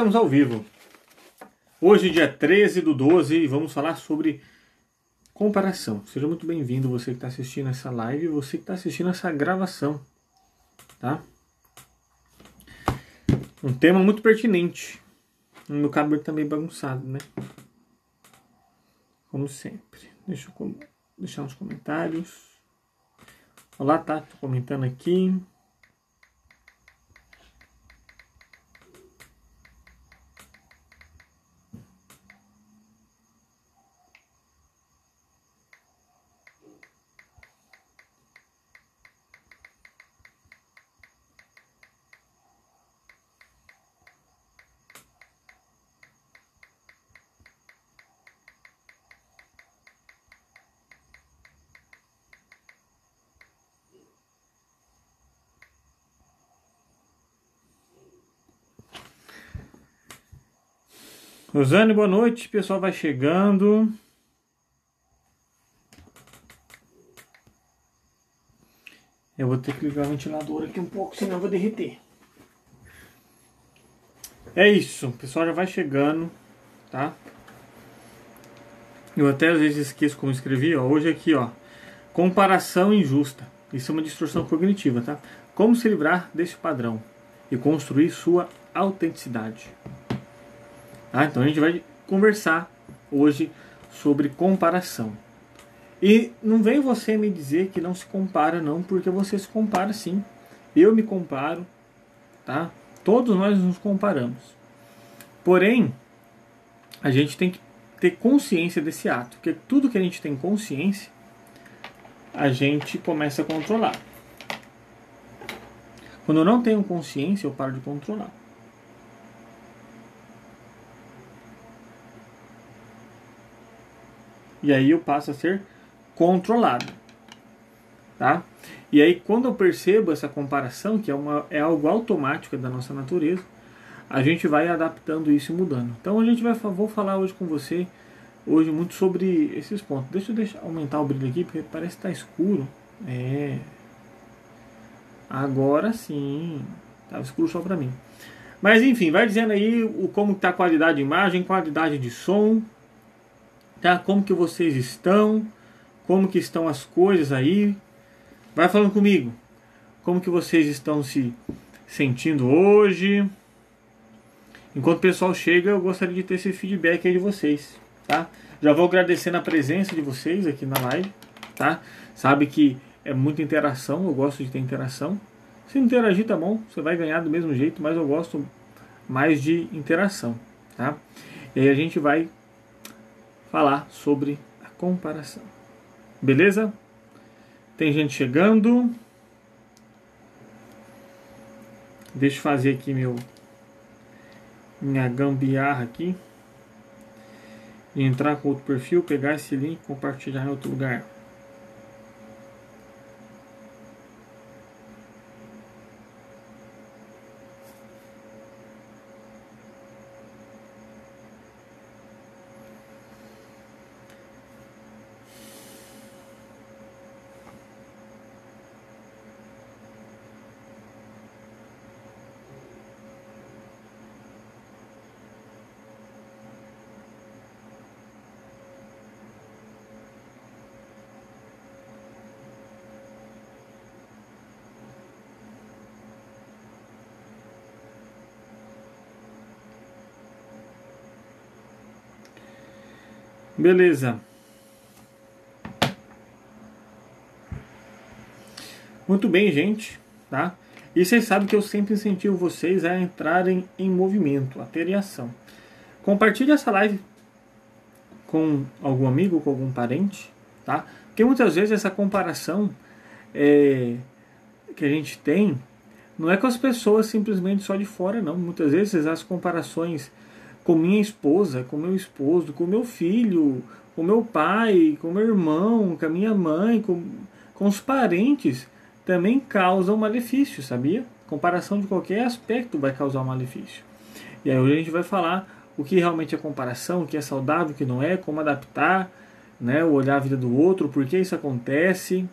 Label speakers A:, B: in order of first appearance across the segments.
A: Estamos ao vivo. Hoje, dia 13/12, e vamos falar sobre comparação. Seja muito bem-vindo você que está assistindo essa live e você que está assistindo essa gravação, tá? Um tema muito pertinente. O meu cabelo também bagunçado, né? Como sempre. Deixa eu deixar nos comentários. Olá, tá? Tô comentando aqui. Rosane, boa noite. O pessoal vai chegando. Eu vou ter que ligar o ventilador aqui um pouco, senão eu vou derreter. É isso. O pessoal já vai chegando, tá? Eu até às vezes esqueço como escrevi, ó. Hoje aqui, ó. Comparação injusta. Isso é uma distorção cognitiva, tá? Como se livrar desse padrão e construir sua autenticidade. Ah, então a gente vai conversar hoje sobre comparação. E não vem você me dizer que não se compara não, porque você se compara sim. Eu me comparo, tá? Todos nós nos comparamos. Porém, a gente tem que ter consciência desse ato, porque tudo que a gente tem consciência, a gente começa a controlar. Quando eu não tenho consciência, eu paro de controlar. E aí eu passo a ser controlado, tá? E aí quando eu percebo essa comparação, que é algo automático da nossa natureza, a gente vai adaptando isso e mudando. Então a gente vou falar hoje com você, hoje muito sobre esses pontos. Deixa eu aumentar o brilho aqui, porque parece que está escuro. Agora sim, estava escuro só para mim. Mas enfim, vai dizendo aí como está a qualidade de imagem, qualidade de som, tá? Como que vocês estão, como que estão as coisas aí. Vai falando comigo. Como que vocês estão se sentindo hoje? Enquanto o pessoal chega, eu gostaria de ter esse feedback aí de vocês, tá? Já vou agradecendo a presença de vocês aqui na live, tá? Sabe que é muita interação, eu gosto de ter interação. Se interagir tá bom, você vai ganhar do mesmo jeito, mas eu gosto mais de interação, tá? E aí a gente vai falar sobre a comparação. Beleza? Tem gente chegando. Deixa eu fazer aqui minha gambiarra aqui. E entrar com outro perfil, pegar esse link e compartilhar em outro lugar. Beleza. Muito bem, gente, tá? E vocês sabem que eu sempre incentivo vocês a entrarem em movimento, a terem ação. Compartilhe essa live com algum amigo, com algum parente, tá? Porque muitas vezes essa comparação que a gente tem não é com as pessoas simplesmente só de fora, não. Muitas vezes as comparações com minha esposa, com meu esposo, com meu filho, com meu pai, com meu irmão, com a minha mãe, com os parentes, também causam malefício, sabia? Comparação de qualquer aspecto vai causar um malefício. E aí hoje a gente vai falar o que realmente é comparação, o que é saudável, o que não é, como adaptar, né, olhar a vida do outro, por que isso acontece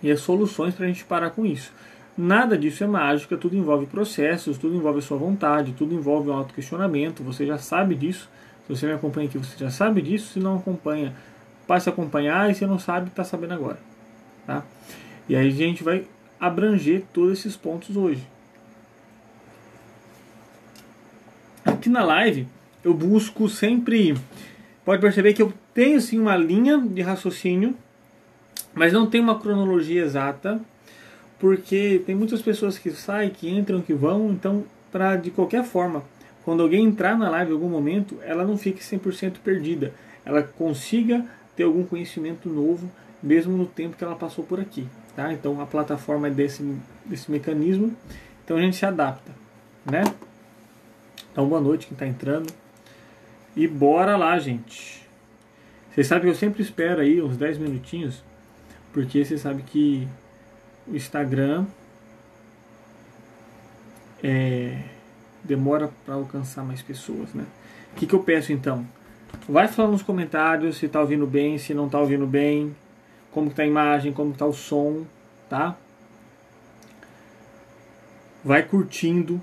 A: e as soluções para a gente parar com isso. Nada disso é mágica, tudo envolve processos, tudo envolve a sua vontade, tudo envolve o autoquestionamento, você já sabe disso. Se você me acompanha aqui, você já sabe disso. Se não acompanha, passe a acompanhar, e se não sabe, está sabendo agora. Tá? E aí a gente vai abranger todos esses pontos hoje. Aqui na live, eu busco sempre... Pode perceber que eu tenho sim uma linha de raciocínio, mas não tem uma cronologia exata, porque tem muitas pessoas que saem, que entram, que vão, então, de qualquer forma, quando alguém entrar na live em algum momento, ela não fique 100% perdida, ela consiga ter algum conhecimento novo, mesmo no tempo que ela passou por aqui. Tá? Então, a plataforma é desse mecanismo, então a gente se adapta. Né? Então, boa noite quem está entrando. E bora lá, gente. Vocês sabem que eu sempre espero aí uns 10 minutinhos, porque vocês sabem que o Instagram demora para alcançar mais pessoas, né? O que eu peço então? Vai falando nos comentários se está ouvindo bem, se não está ouvindo bem, como está a imagem, como está o som, tá? Vai curtindo,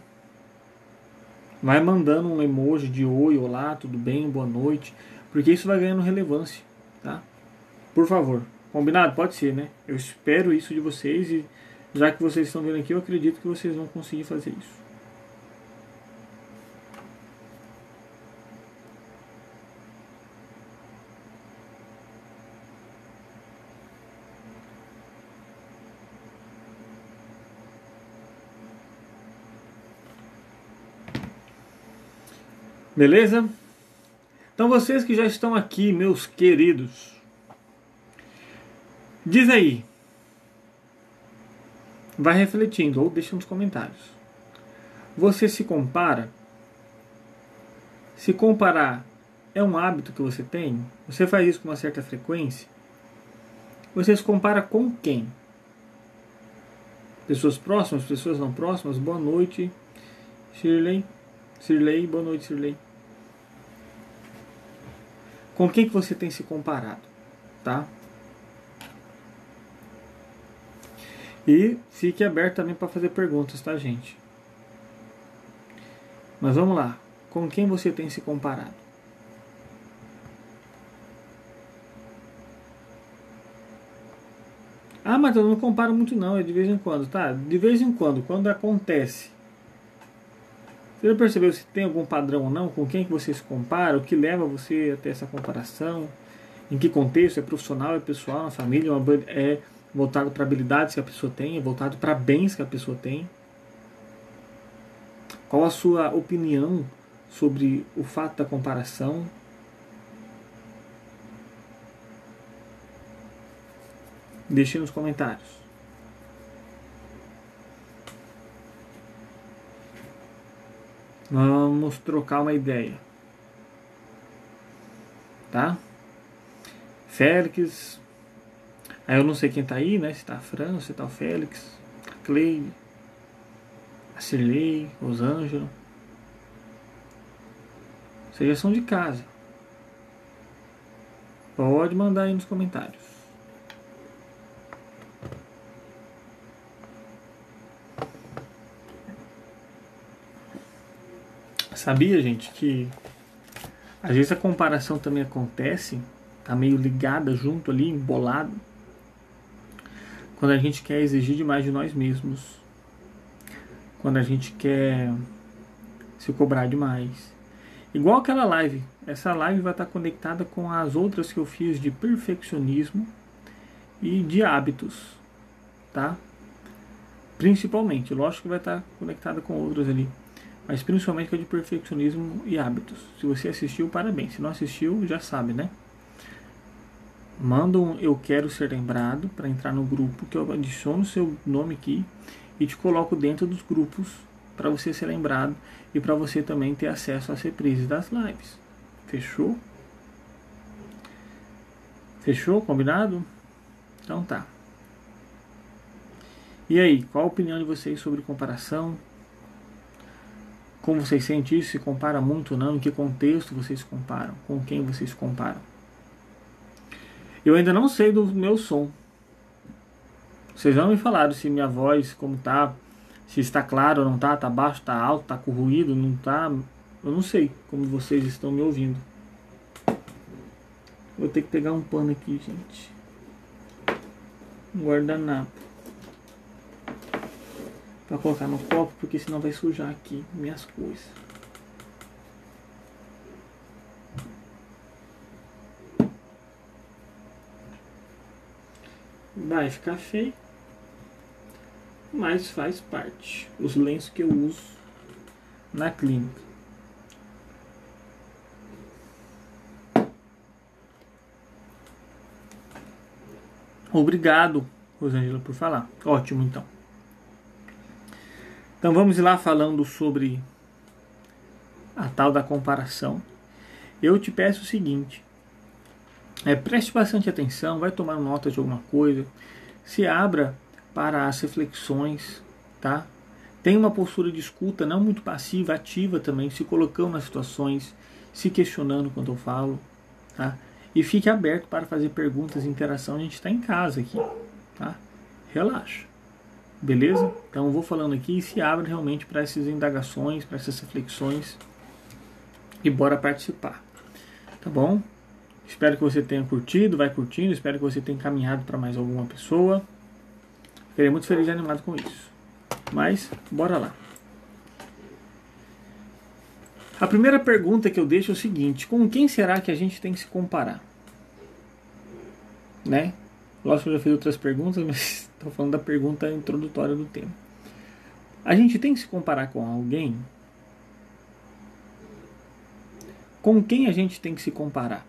A: vai mandando um emoji de oi, olá, tudo bem, boa noite, porque isso vai ganhando relevância, tá? Por favor, combinado? Pode ser, né? Eu espero isso de vocês e já que vocês estão vendo aqui, eu acredito que vocês vão conseguir fazer isso. Beleza? Então vocês que já estão aqui, meus queridos, diz aí, vai refletindo ou deixa nos comentários. Você se compara? Se comparar é um hábito que você tem? Você faz isso com uma certa frequência? Você se compara com quem? Pessoas próximas, pessoas não próximas? Boa noite, Shirley, boa noite, Shirley. Com quem que você tem se comparado? Tá? E fique aberto também para fazer perguntas, tá, gente? Mas vamos lá. Com quem você tem se comparado? Ah, mas eu não comparo muito não, é de vez em quando, tá? De vez em quando acontece. Você já percebeu se tem algum padrão ou não? Com quem que você se compara? O que leva você a ter essa comparação? Em que contexto? É profissional, é pessoal, na família? É voltado para habilidades que a pessoa tem? É voltado para bens que a pessoa tem? Qual a sua opinião sobre o fato da comparação? Deixe nos comentários. Vamos trocar uma ideia. Tá? Félix. Aí eu não sei quem tá aí, né? Se tá a Fran, se tá o Félix, a Cleide, a Cirlei, Rosângela. Vocês já são de casa. Pode mandar aí nos comentários. Sabia, gente, que às vezes a comparação também acontece, tá meio ligada junto ali, embolado, quando a gente quer exigir demais de nós mesmos, quando a gente quer se cobrar demais. Igual aquela live. Essa live vai estar conectada com as outras que eu fiz de perfeccionismo e de hábitos, tá? Principalmente, lógico que vai estar conectada com outras ali, mas principalmente com a de perfeccionismo e hábitos. Se você assistiu, parabéns. Se não assistiu, já sabe, né? Manda um eu quero ser lembrado para entrar no grupo, que eu adiciono o seu nome aqui e te coloco dentro dos grupos para você ser lembrado e para você também ter acesso às reprises das lives. Fechou? Fechou? Combinado? Então tá. E aí, qual a opinião de vocês sobre comparação? Como vocês sentem isso? Se compara muito ou não? Em que contexto vocês comparam? Com quem vocês comparam? Eu ainda não sei do meu som. Vocês não me falaram se minha voz, como tá, se está claro ou não tá, tá baixo, tá alto, tá com ruído, não tá. Eu não sei como vocês estão me ouvindo. Vou ter que pegar um pano aqui, gente. Um guardanapo. Pra colocar no copo, porque senão vai sujar aqui minhas coisas. Vai ficar feio, mas faz parte. Os lenços que eu uso na clínica. Obrigado, Rosângela, por falar. Ótimo, então. Então vamos lá falando sobre a tal da comparação. Eu te peço o seguinte. Preste bastante atenção, vai tomar nota de alguma coisa. Se abra para as reflexões, tá? Tenha uma postura de escuta, não muito passiva, ativa também, se colocando nas situações, se questionando quando eu falo, tá? E fique aberto para fazer perguntas e interação. A gente está em casa aqui, tá? Relaxa, beleza? Então eu vou falando aqui e se abre realmente para essas indagações, para essas reflexões e bora participar, tá bom? Espero que você tenha curtido, vai curtindo, espero que você tenha encaminhado para mais alguma pessoa. Fiquei muito feliz e animado com isso. Mas, bora lá. A primeira pergunta que eu deixo é o seguinte: com quem será que a gente tem que se comparar? Né? Lógico que eu já fiz outras perguntas, mas estou falando da pergunta introdutória do tema. A gente tem que se comparar com alguém? Com quem a gente tem que se comparar?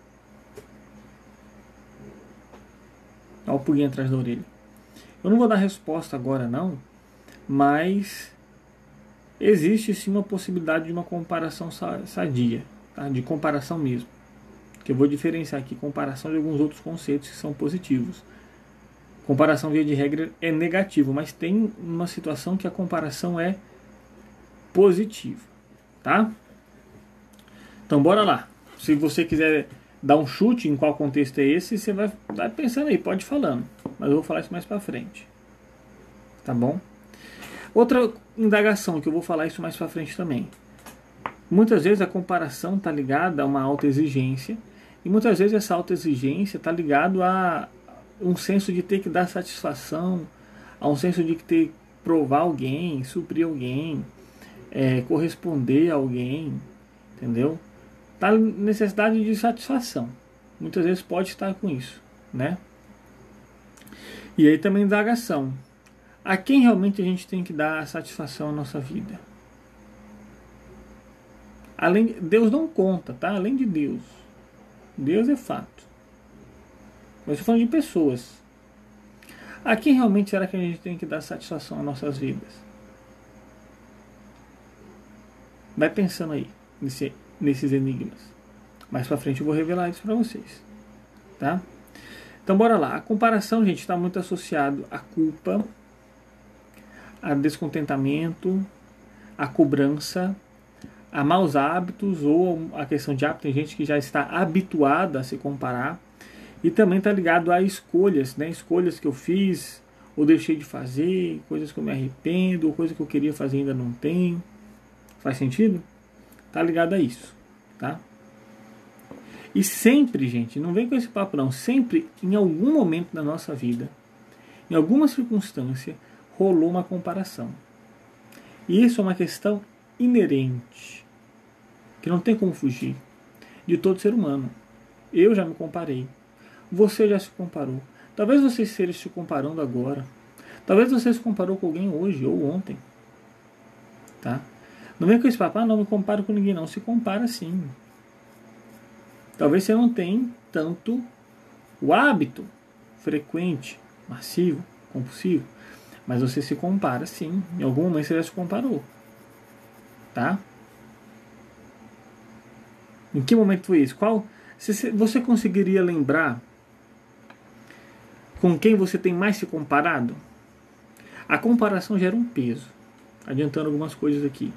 A: Olha o pulguinho atrás da orelha. Eu não vou dar resposta agora não, mas existe sim uma possibilidade de uma comparação sadia, tá? De comparação mesmo. Que eu vou diferenciar aqui comparação de alguns outros conceitos que são positivos. Comparação, via de regra, é negativo, mas tem uma situação que a comparação é positiva, tá? Então bora lá. Se você quiser dar um chute em qual contexto é esse, você vai pensando aí, pode ir falando. Mas eu vou falar isso mais pra frente. Tá bom? Outra indagação, que eu vou falar isso mais pra frente também. Muitas vezes a comparação está ligada a uma autoexigência. E muitas vezes essa autoexigência está ligada a um senso de ter que dar satisfação, a um senso de ter que provar alguém, suprir alguém, corresponder a alguém, entendeu? Tá necessidade de satisfação. Muitas vezes pode estar com isso, né? E aí também indagação. A quem realmente a gente tem que dar satisfação na nossa vida? Deus não conta, tá? Além de Deus. Deus é fato. Mas estou falando de pessoas. A quem realmente será que a gente tem que dar satisfação nas nossas vidas? Vai pensando aí nesses enigmas. Mais pra frente eu vou revelar isso pra vocês, tá? Então bora lá. A comparação, gente, está muito associado à culpa, a descontentamento, a cobrança, a maus hábitos ou a questão de hábito. Tem gente que já está habituada a se comparar. E também está ligado a escolhas, né? Escolhas que eu fiz ou deixei de fazer, coisas que eu me arrependo, ou coisas que eu queria fazer e ainda não tenho. Faz sentido? Está ligado a isso, tá? E sempre, gente, não vem com esse papo não, sempre, em algum momento da nossa vida, em alguma circunstância, rolou uma comparação. E isso é uma questão inerente, que não tem como fugir, de todo ser humano. Eu já me comparei. Você já se comparou. Talvez você esteja se comparando agora. Talvez você se comparou com alguém hoje ou ontem. Tá? Não vem com esse papo, não me comparo com ninguém não. Se compara sim. Talvez você não tenha tanto o hábito frequente, massivo, compulsivo. Mas você se compara sim. Em algum momento você já se comparou. Tá? Em que momento foi isso? Você conseguiria lembrar com quem você tem mais se comparado? A comparação gera um peso. Adiantando algumas coisas aqui.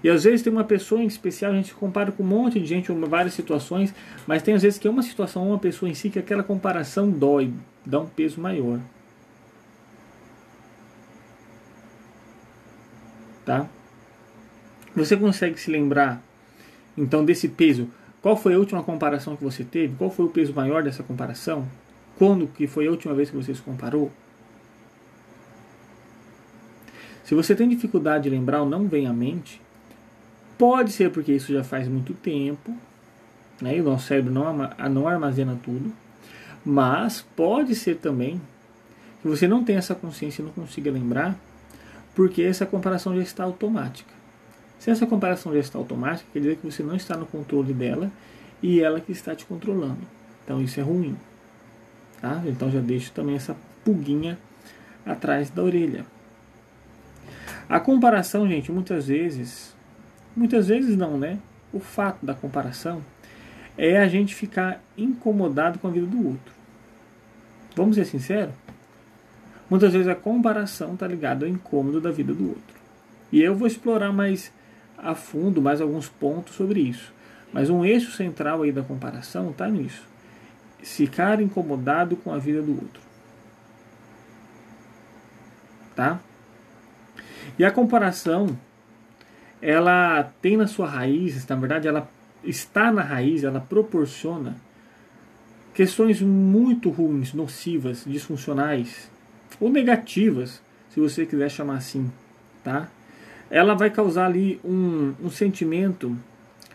A: E às vezes tem uma pessoa em especial, a gente se compara com um monte de gente, várias situações, mas tem às vezes que é uma situação, uma pessoa em si, que aquela comparação dói, dá um peso maior. tá? Você consegue se lembrar, então, desse peso? Qual foi a última comparação que você teve? Qual foi o peso maior dessa comparação? Quando que foi a última vez que você se comparou? Se você tem dificuldade de lembrar ou não vem à mente, pode ser porque isso já faz muito tempo, né? E o nosso cérebro não armazena tudo. Mas pode ser também que você não tenha essa consciência e não consiga lembrar, porque essa comparação já está automática. Se essa comparação já está automática, quer dizer que você não está no controle dela e ela que está te controlando. Então isso é ruim. Tá? Então já deixo também essa pulguinha atrás da orelha. A comparação, gente, muitas vezes não, né? O fato da comparação é a gente ficar incomodado com a vida do outro. Vamos ser sinceros? Muitas vezes a comparação está ligada ao incômodo da vida do outro. E eu vou explorar mais a fundo, mais alguns pontos sobre isso. Mas um eixo central aí da comparação está nisso. Ficar incomodado com a vida do outro. Tá? E a comparação, ela tem na sua raiz, na verdade ela está na raiz, ela proporciona questões muito ruins, nocivas, disfuncionais ou negativas, se você quiser chamar assim, tá? Ela vai causar ali um sentimento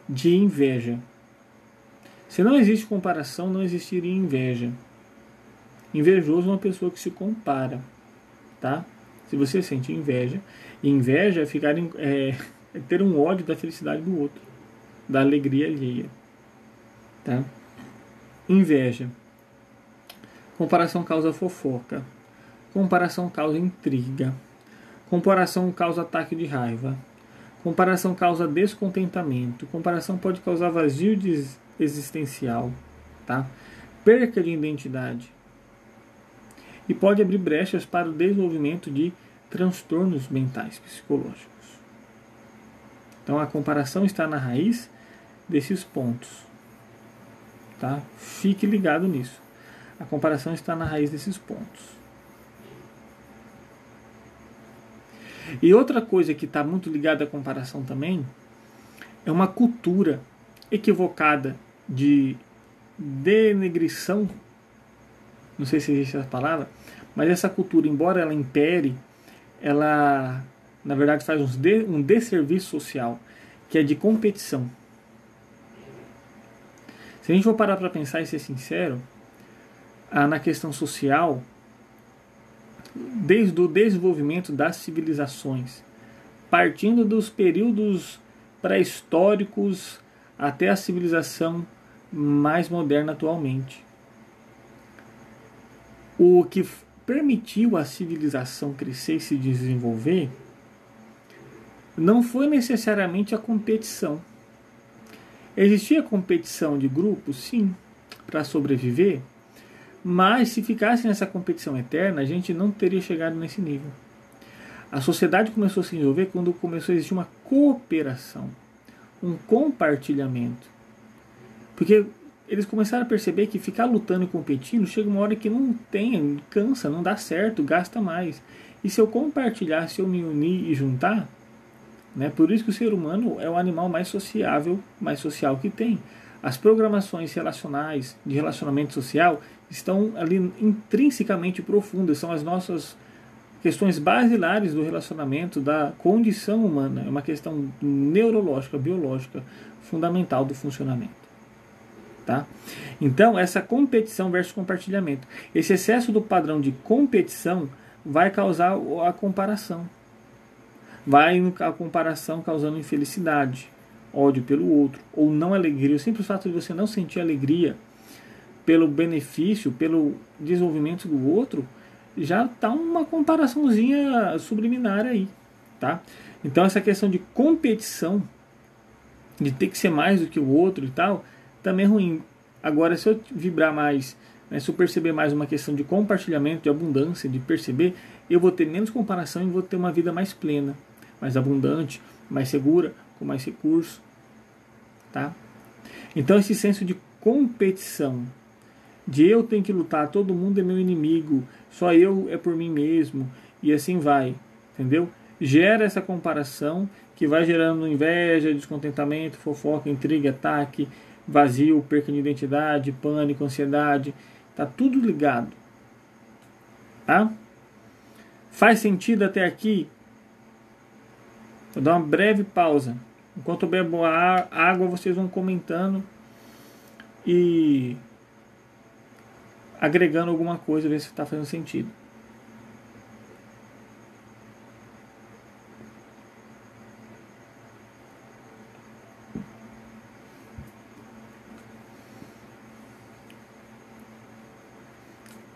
A: de inveja. Se não existe comparação, não existiria inveja. Invejoso é uma pessoa que se compara, tá? Se você sente inveja, e inveja é ter um ódio da felicidade do outro, da alegria alheia, tá? Inveja. Comparação causa fofoca. Comparação causa intriga. Comparação causa ataque de raiva. Comparação causa descontentamento. Comparação pode causar vazio existencial, tá? Perca de identidade. E pode abrir brechas para o desenvolvimento de transtornos mentais psicológicos. Então a comparação está na raiz desses pontos, tá? Fique ligado nisso. A comparação está na raiz desses pontos. E outra coisa que está muito ligada à comparação também é uma cultura equivocada de denegrição. Não sei se existe essa palavra, mas essa cultura, embora ela impere, ela na verdade faz um desserviço social, que é de competição. Se a gente for parar para pensar e ser sincero, na questão social, desde o desenvolvimento das civilizações, partindo dos períodos pré-históricos até a civilização mais moderna atualmente, o que permitiu a civilização crescer e se desenvolver não foi necessariamente a competição. Existia competição de grupos, sim, para sobreviver, mas se ficasse nessa competição eterna, a gente não teria chegado nesse nível. A sociedade começou a se desenvolver quando começou a existir uma cooperação, um compartilhamento. Porque eles começaram a perceber que ficar lutando e competindo chega uma hora que não tem, cansa, não dá certo, gasta mais. E se eu compartilhar, se eu me unir e juntar, né, por isso que o ser humano é o animal mais sociável, mais social que tem. As programações relacionais, de relacionamento social, estão ali intrinsecamente profundas, são as nossas questões basilares do relacionamento, da condição humana, é uma questão neurológica, biológica, fundamental do funcionamento. Tá? Então, essa competição versus compartilhamento. Esse excesso do padrão de competição vai causar a comparação. Vai a comparação causando infelicidade, ódio pelo outro, ou não alegria. O simples fato de você não sentir alegria pelo benefício, pelo desenvolvimento do outro, já está uma comparaçãozinha subliminar aí. Tá? Então essa questão de competição, de ter que ser mais do que o outro e tal, também é ruim. Agora, se eu vibrar mais, né, se eu perceber mais uma questão de compartilhamento, de abundância, de perceber, eu vou ter menos comparação e vou ter uma vida mais plena, mais abundante, mais segura, com mais recursos. Tá? Então esse senso de competição, de eu tenho que lutar, todo mundo é meu inimigo, só eu é por mim mesmo, e assim vai, entendeu? gera essa comparação que vai gerando inveja, descontentamento, fofoca, intriga, ataque, vazio, perca de identidade, pânico, ansiedade. Tá tudo ligado. Tá? Faz sentido até aqui? Vou dar uma breve pausa. Enquanto eu bebo a água, vocês vão comentando e agregando alguma coisa, ver se está fazendo sentido.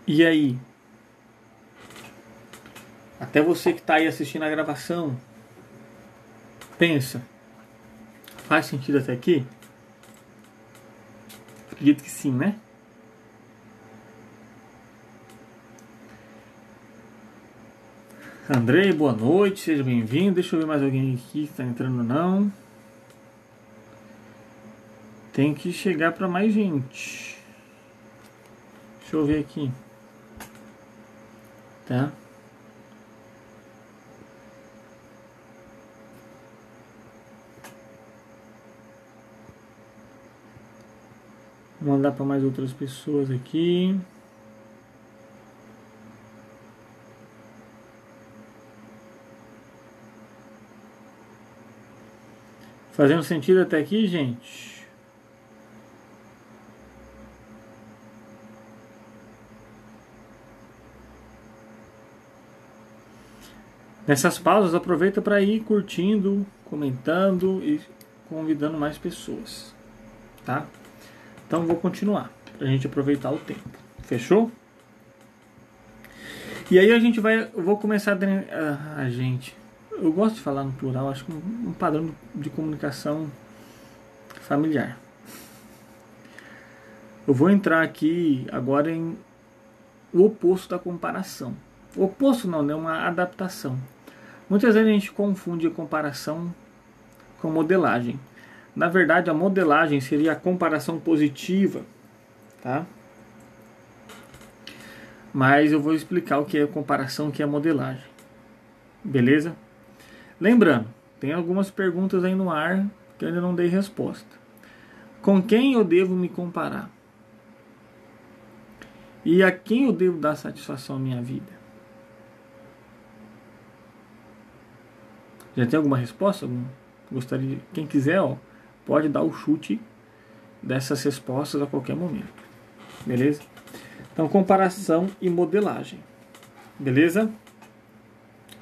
A: E aí? Até você que está aí assistindo a gravação, pensa, faz sentido até aqui? Acredito que sim, né? Andrei, boa noite, seja bem-vindo. Deixa eu ver mais alguém aqui que está entrando, não. Tem que chegar para mais gente. Deixa eu ver aqui. Tá? Vou mandar para mais outras pessoas aqui. Fazendo sentido até aqui, gente? Nessas pausas, aproveita para ir curtindo, comentando e convidando mais pessoas, tá? Então vou continuar, pra gente aproveitar o tempo. Fechou? E aí eu vou começar eu gosto de falar no plural, acho que um padrão de comunicação familiar. Eu vou entrar aqui agora em o oposto da comparação. O oposto não, né? Uma adaptação. Muitas vezes a gente confunde a comparação com modelagem. Na verdade, a modelagem seria a comparação positiva, tá? Mas eu vou explicar o que é comparação, o que é modelagem. Beleza? Lembrando, tem algumas perguntas aí no ar que eu ainda não dei resposta. Com quem eu devo me comparar? E a quem eu devo dar satisfação na minha vida? Já tem alguma resposta? Gostaria de... Quem quiser, pode dar o chute dessas respostas a qualquer momento. Beleza? Então, comparação e modelagem. Beleza?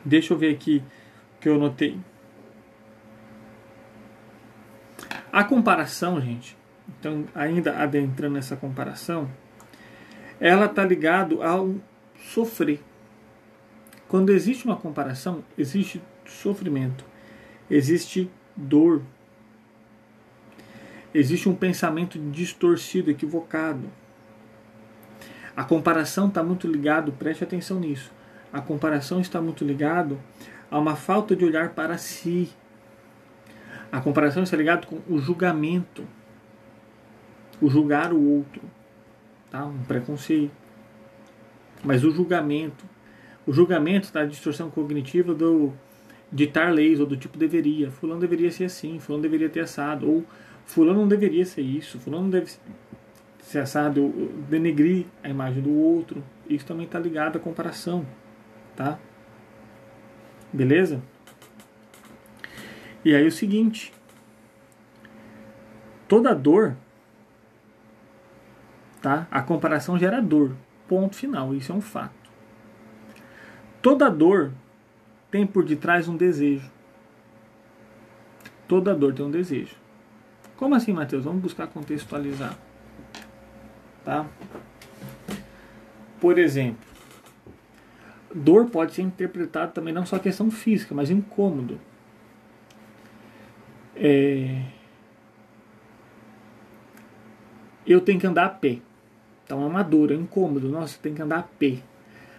A: Deixa eu ver aqui o que eu notei. A comparação, gente, então, ainda adentrando nessa comparação, ela está ligada ao sofrer. Quando existe uma comparação, existe sofrimento, existe dor, existe um pensamento distorcido, equivocado. A comparação está muito ligado, preste atenção nisso, a comparação está muito ligado a uma falta de olhar para si. A comparação está ligada com o julgamento, o julgar o outro, tá? Um preconceito. Mas o julgamento está a distorção cognitiva do ditar leis, ou do tipo deveria. Fulano deveria ser assim, fulano deveria ter assado, ou fulano não deveria ser isso, fulano não deve ser assado, ou denegrir a imagem do outro. Isso também está ligado à comparação, tá? Beleza? E aí o seguinte, toda dor, tá? A comparação gera dor, ponto final, isso é um fato. Toda dor tem por detrás um desejo. Toda dor tem um desejo. Como assim, Matheus? Vamos buscar contextualizar. Tá? Por exemplo, dor pode ser interpretada também não só questão física, mas incômodo. Eu tenho que andar a pé. Então é uma dor, é incômodo. Nossa, tem que andar a pé.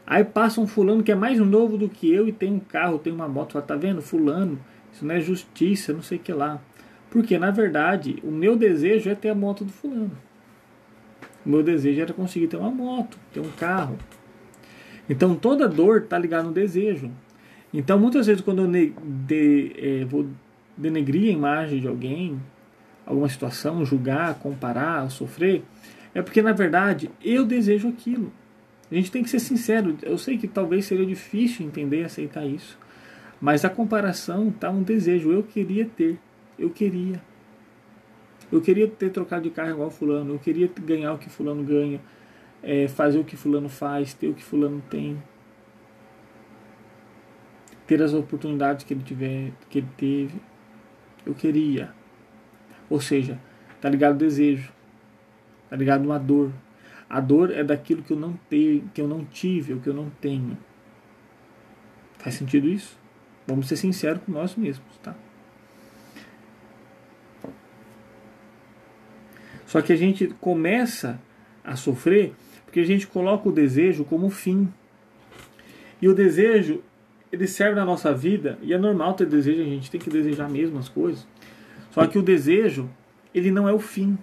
A: Aí passa um fulano que é mais novo do que eu e tem um carro, tem uma moto. Fala, tá vendo? Fulano, isso não é justiça, não sei o que lá. Porque, na verdade, o meu desejo é ter a moto do fulano. O meu desejo era conseguir ter uma moto, ter um carro. Então toda dor está ligada no desejo. Então, muitas vezes, quando eu vou denegrir a imagem de alguém, alguma situação, julgar, comparar, sofrer, é porque, na verdade, eu desejo aquilo. A gente tem que ser sincero. Eu sei que talvez seja difícil entender e aceitar isso, mas a comparação está um desejo. Eu queria ter. Eu queria. Eu queria ter trocado de carro igual fulano. Eu queria ganhar o que fulano ganha. Fazer o que fulano faz. Ter o que fulano tem. Ter as oportunidades que ele teve. Eu queria. Ou seja, tá ligado ao desejo. Tá ligado uma dor. A dor é daquilo que eu não tenho, que eu não tive, ou que eu não tenho. Faz sentido isso? Vamos ser sinceros com nós mesmos, tá? Só que a gente começa a sofrer porque a gente coloca o desejo como fim. E o desejo, ele serve na nossa vida, e é normal ter desejo, a gente tem que desejar mesmo as coisas. Só que o desejo, ele não é o fim.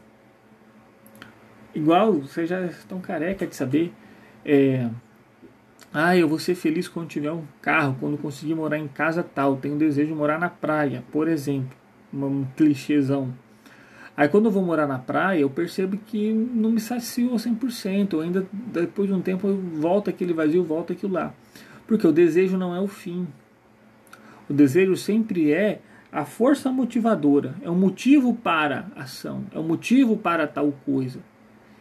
A: Igual, vocês já estão careca de saber, eu vou ser feliz quando tiver um carro, quando conseguir morar em casa tal, tenho desejo de morar na praia, por exemplo, um clichêzão. Aí quando eu vou morar na praia, eu percebo que não me saciou 100%, ou ainda depois de um tempo volta aquele vazio, volta aquilo lá. Porque o desejo não é o fim. O desejo sempre é a força motivadora, é um motivo para a ação, é um motivo para tal coisa.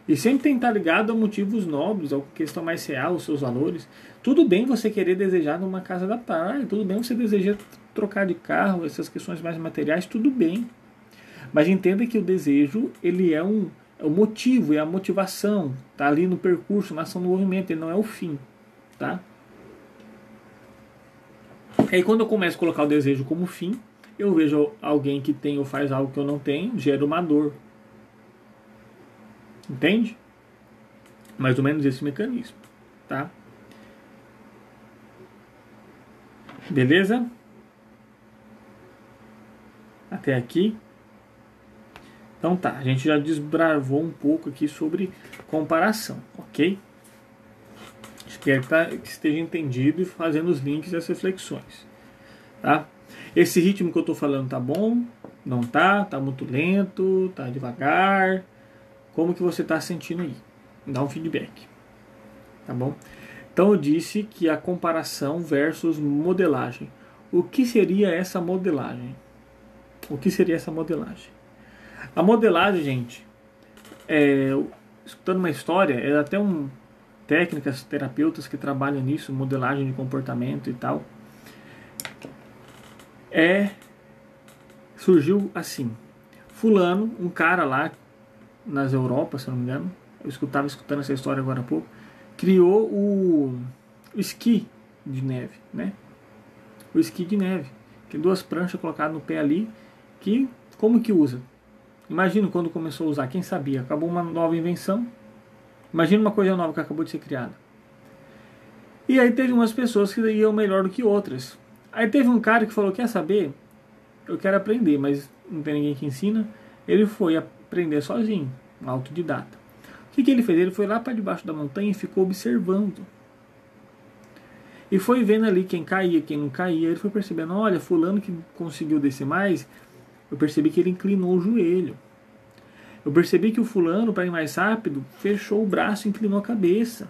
A: E sempre tem que estar ligado a motivos nobres, a questão mais real, os seus valores. Tudo bem você querer desejar numa casa da praia, tudo bem você desejar trocar de carro, essas questões mais materiais, tudo bem. Mas entenda que o desejo, ele é o motivo, é a motivação, está ali no percurso, na ação do movimento, ele não é o fim, tá? Aí quando eu começo a colocar o desejo como fim, eu vejo alguém que tem ou faz algo que eu não tenho, gera uma dor. Entende? Mais ou menos esse mecanismo, tá? Beleza? Até aqui. Então tá, a gente já desbravou um pouco aqui sobre comparação, ok? Espero que esteja entendido e fazendo os links e as reflexões, tá? Esse ritmo que eu tô falando tá bom? Não tá? Tá muito lento? Tá devagar? Como que você está sentindo aí? Dá um feedback. Tá bom? Então eu disse que a comparação versus modelagem. O que seria essa modelagem? O que seria essa modelagem? A modelagem, gente, escutando uma história, é até técnicas, terapeutas que trabalham nisso, modelagem de comportamento e tal. Surgiu assim. Fulano, um cara lá nas Europas, se não me engano, eu estava escutando essa história agora há pouco, criou o esqui de neve, né? O esqui de neve, tem 2 pranchas colocadas no pé ali, que como que usa? Imagina quando começou a usar, quem sabia? Acabou uma nova invenção. Imagina uma coisa nova que acabou de ser criada. E aí teve umas pessoas que iam melhor do que outras. Aí teve um cara que falou, quer saber? Eu quero aprender, mas não tem ninguém que ensina. Ele foi aprender sozinho, um autodidata. O que ele fez? Ele foi lá para debaixo da montanha e ficou observando. E foi vendo ali quem caía, quem não caía. Ele foi percebendo, olha, fulano que conseguiu descer mais, eu percebi que ele inclinou o joelho. Eu percebi que o fulano, para ir mais rápido, fechou o braço e inclinou a cabeça.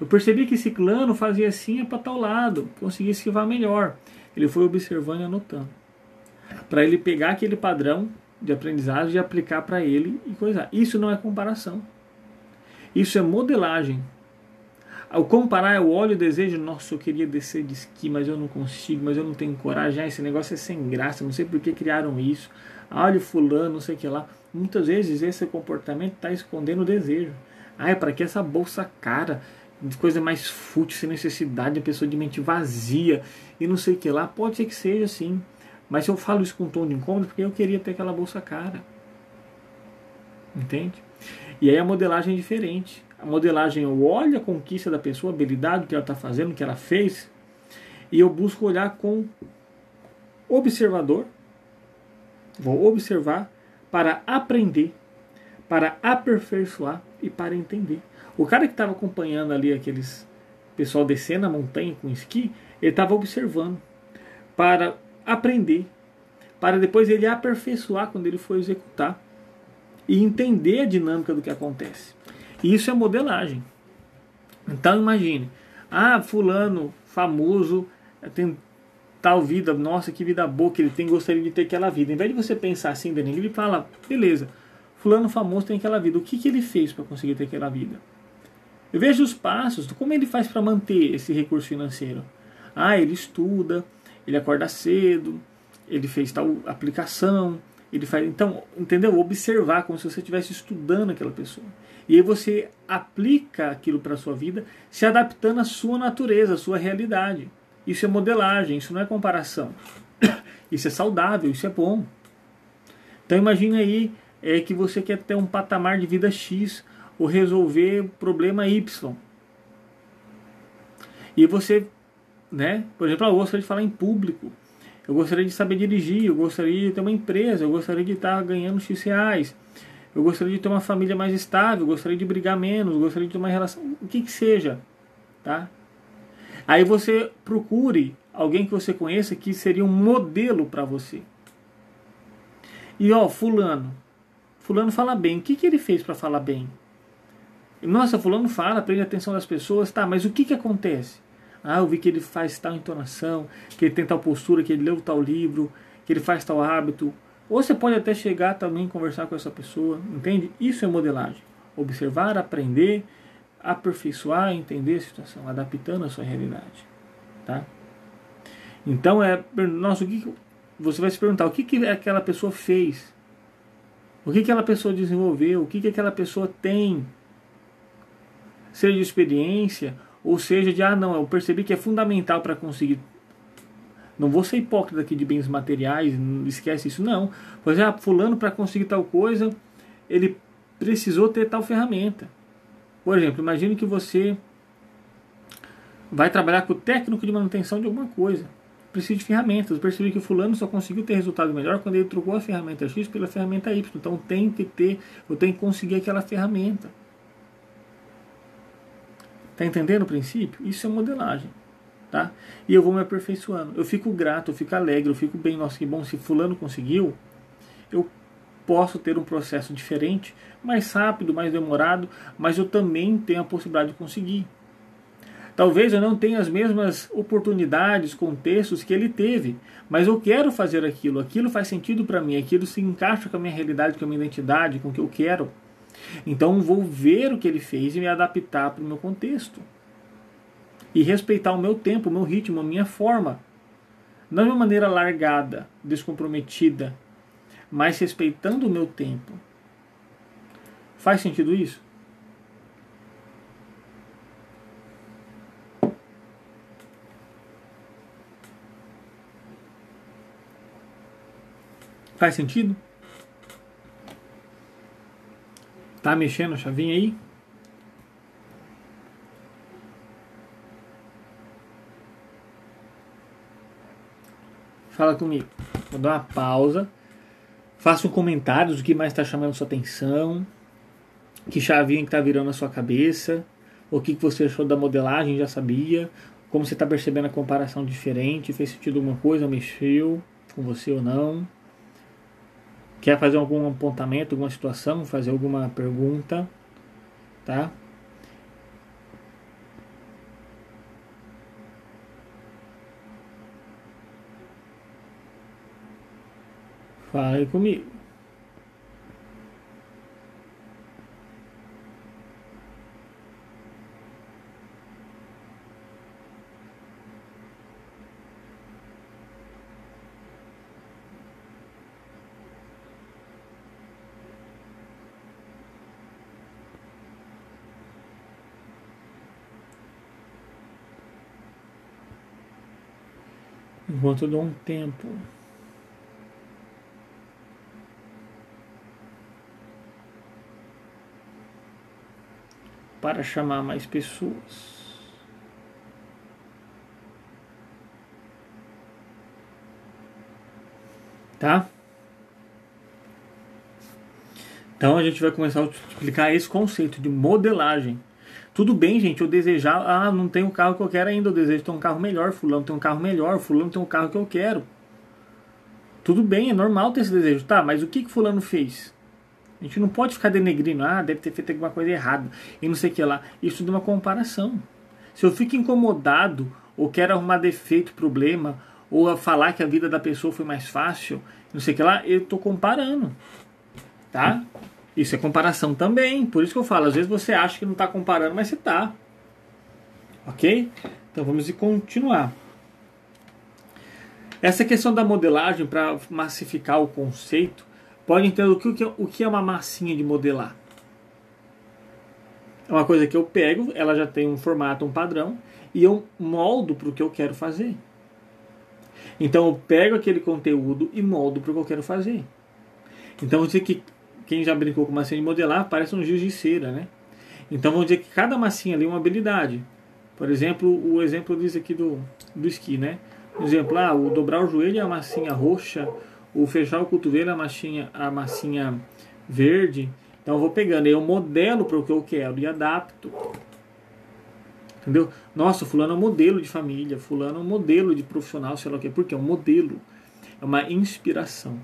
A: Eu percebi que ciclano fazia assim para tal lado, conseguia esquivar melhor. Ele foi observando e anotando. Para ele pegar aquele padrão de aprendizagem e aplicar para ele e coisar. Isso não é comparação. Isso é modelagem. Ao comparar, eu olho e desejo, nossa, eu queria descer de esqui, mas eu não consigo, mas eu não tenho coragem, esse negócio é sem graça, não sei por que criaram isso. Olha o fulano, não sei o que lá. Muitas vezes esse comportamento está escondendo o desejo. Para que essa bolsa cara, coisa mais fútil, sem necessidade, a pessoa de mente vazia e não sei o que lá. Pode ser que seja assim, mas eu falo isso com um tom de incômodo porque eu queria ter aquela bolsa cara. Entende? E aí a modelagem é diferente. A modelagem, eu olho a conquista da pessoa, a habilidade que ela está fazendo, o que ela fez, e eu busco olhar com observador. Vou observar para aprender, para aperfeiçoar e para entender. O cara que estava acompanhando ali aqueles pessoal descendo a montanha com esqui, ele estava observando para aprender, para depois ele aperfeiçoar quando ele for executar e entender a dinâmica do que acontece. E isso é modelagem. Então imagine, fulano famoso tem tal vida, nossa, que vida boa que ele tem, gostaria de ter aquela vida. Em vez de você pensar assim, Danilo, ele fala, beleza, fulano famoso tem aquela vida, o que ele fez para conseguir ter aquela vida? Eu vejo os passos, como ele faz para manter esse recurso financeiro. Ele estuda, ele acorda cedo, ele fez tal aplicação, ele faz. Então, entendeu? Observar como se você estivesse estudando aquela pessoa. E aí você aplica aquilo para a sua vida, se adaptando à sua natureza, à sua realidade. Isso é modelagem, isso não é comparação. Isso é saudável, isso é bom. Então imagine aí que você quer ter um patamar de vida X ou resolver problema Y. E você, por exemplo, eu gostaria de falar em público, eu gostaria de saber dirigir, eu gostaria de ter uma empresa, eu gostaria de estar ganhando X reais, eu gostaria de ter uma família mais estável, eu gostaria de brigar menos, eu gostaria de ter uma relação, o que seja, tá? Aí você procure alguém que você conheça que seria um modelo para você. E fulano fala bem, o que ele fez para falar bem? Nossa, fulano fala, prende a atenção das pessoas, tá, mas o que acontece? Eu vi que ele faz tal entonação, que ele tem tal postura, que ele leu tal livro, que ele faz tal hábito. Ou você pode até chegar também e conversar com essa pessoa, entende? Isso é modelagem. Observar, aprender, aperfeiçoar, entender a situação, adaptando a sua realidade. Tá? Então, você vai se perguntar, o que aquela pessoa fez? O que aquela pessoa desenvolveu? O que aquela pessoa tem? Seja de experiência, ou seja de, eu percebi que é fundamental para conseguir. Não vou ser hipócrita aqui de bens materiais, não esquece isso, não. Pois fulano para conseguir tal coisa, ele precisou ter tal ferramenta. Por exemplo, imagine que você vai trabalhar com o técnico de manutenção de alguma coisa. Precisa de ferramentas. Eu percebi que o fulano só conseguiu ter resultado melhor quando ele trocou a ferramenta X pela ferramenta Y. Então eu tenho que conseguir aquela ferramenta. Está entendendo o princípio? Isso é modelagem. Tá? E eu vou me aperfeiçoando. Eu fico grato, eu fico alegre, eu fico bem. Nossa, que bom, se fulano conseguiu, eu posso ter um processo diferente, mais rápido, mais demorado, mas eu também tenho a possibilidade de conseguir. Talvez eu não tenha as mesmas oportunidades, contextos que ele teve, mas eu quero fazer aquilo faz sentido para mim, aquilo se encaixa com a minha realidade, com a minha identidade, com o que eu quero. Então vou ver o que ele fez e me adaptar para o meu contexto. E respeitar o meu tempo, o meu ritmo, a minha forma. Não de uma maneira largada, descomprometida, mas respeitando o meu tempo. Faz sentido isso? Faz sentido? Tá mexendo a chavinha aí? Fala comigo. Vou dar uma pausa. Faça um comentário do que mais está chamando sua atenção. Que chavinha que está virando a sua cabeça. O que você achou da modelagem, já sabia. Como você está percebendo a comparação diferente. Fez sentido alguma coisa, mexeu com você ou não. Quer fazer algum apontamento, alguma situação, fazer alguma pergunta, tá? Fala aí comigo. Enquanto eu dou um tempo. Para chamar mais pessoas. Tá? Então a gente vai começar a explicar esse conceito de modelagem. Tudo bem, gente, eu desejar, não tenho o carro que eu quero ainda, eu desejo ter um carro melhor, fulano tem um carro melhor, fulano tem um carro que eu quero. Tudo bem, é normal ter esse desejo. Tá, mas o que fulano fez? A gente não pode ficar denegrindo, deve ter feito alguma coisa errada, e não sei o que lá. Isso tudo é uma comparação. Se eu fico incomodado, ou quero arrumar defeito, problema, ou falar que a vida da pessoa foi mais fácil, não sei o que lá, eu estou comparando. Tá? Isso é comparação também. Por isso que eu falo, às vezes você acha que não está comparando, mas você está. Ok? Então vamos continuar. Essa questão da modelagem, para massificar o conceito, pode entender o que é uma massinha de modelar. É uma coisa que eu pego, ela já tem um formato, um padrão, e eu moldo para o que eu quero fazer. Então eu pego aquele conteúdo e moldo para o que eu quero fazer. Então vamos dizer que quem já brincou com massinha de modelar parece um giz de cera, né? Então vamos dizer que cada massinha ali é uma habilidade. Por exemplo, o exemplo diz aqui do esqui, né? Por exemplo, o dobrar o joelho é a massinha roxa, o fechar o cotovelo é a massinha verde. Então eu vou pegando, eu modelo para o que eu quero e adapto. Entendeu? Nossa, fulano é um modelo de família, fulano é um modelo de profissional, sei lá o que, porque é um modelo, é uma inspiração.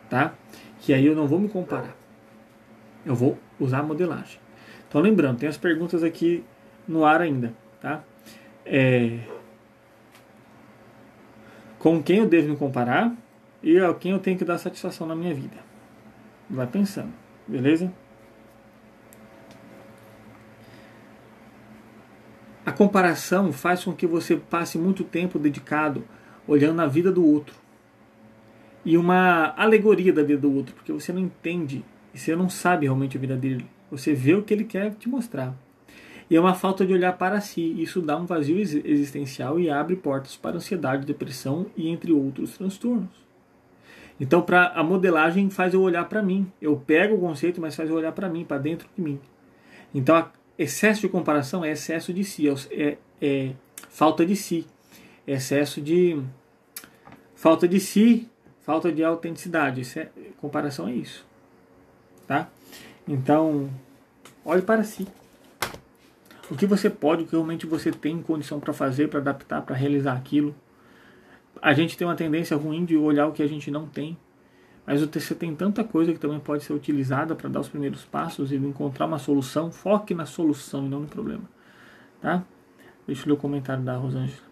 A: Tá? Que aí eu não vou me comparar. Eu vou usar a modelagem. Então lembrando, tem as perguntas aqui no ar ainda, tá? Com quem eu devo me comparar e a quem eu tenho que dar satisfação na minha vida. Vai pensando, beleza? A comparação faz com que você passe muito tempo dedicado olhando a vida do outro. E uma alegoria da vida do outro, porque você não entende e você não sabe realmente a vida dele. Você vê o que ele quer te mostrar. E é uma falta de olhar para si. Isso dá um vazio existencial e abre portas para ansiedade, depressão e entre outros transtornos. Então a modelagem faz eu olhar para mim. Eu pego o conceito, mas faz eu olhar para mim, para dentro de mim. Então excesso de comparação é excesso de si, é falta de si. Excesso de falta de si, falta de autenticidade. Comparação é isso. Tá? Então, olhe para si. O que você pode, o que realmente você tem condição para fazer, para adaptar, para realizar aquilo. A gente tem uma tendência ruim de olhar o que a gente não tem. Mas você tem tanta coisa que também pode ser utilizada para dar os primeiros passos e encontrar uma solução. Foque na solução e não no problema. Tá? Deixa eu ler o comentário da Rosângela.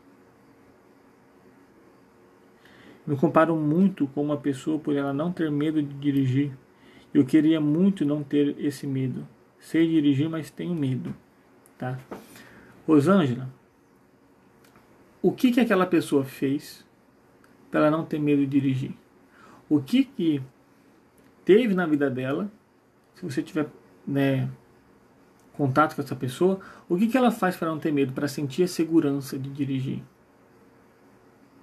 A: Me comparo muito com uma pessoa por ela não ter medo de dirigir. Eu queria muito não ter esse medo. Sei dirigir, mas tenho medo. Tá? Rosângela, o que aquela pessoa fez para ela não ter medo de dirigir? O que teve na vida dela, se você tiver contato com essa pessoa, o que ela faz para não ter medo, para sentir a segurança de dirigir?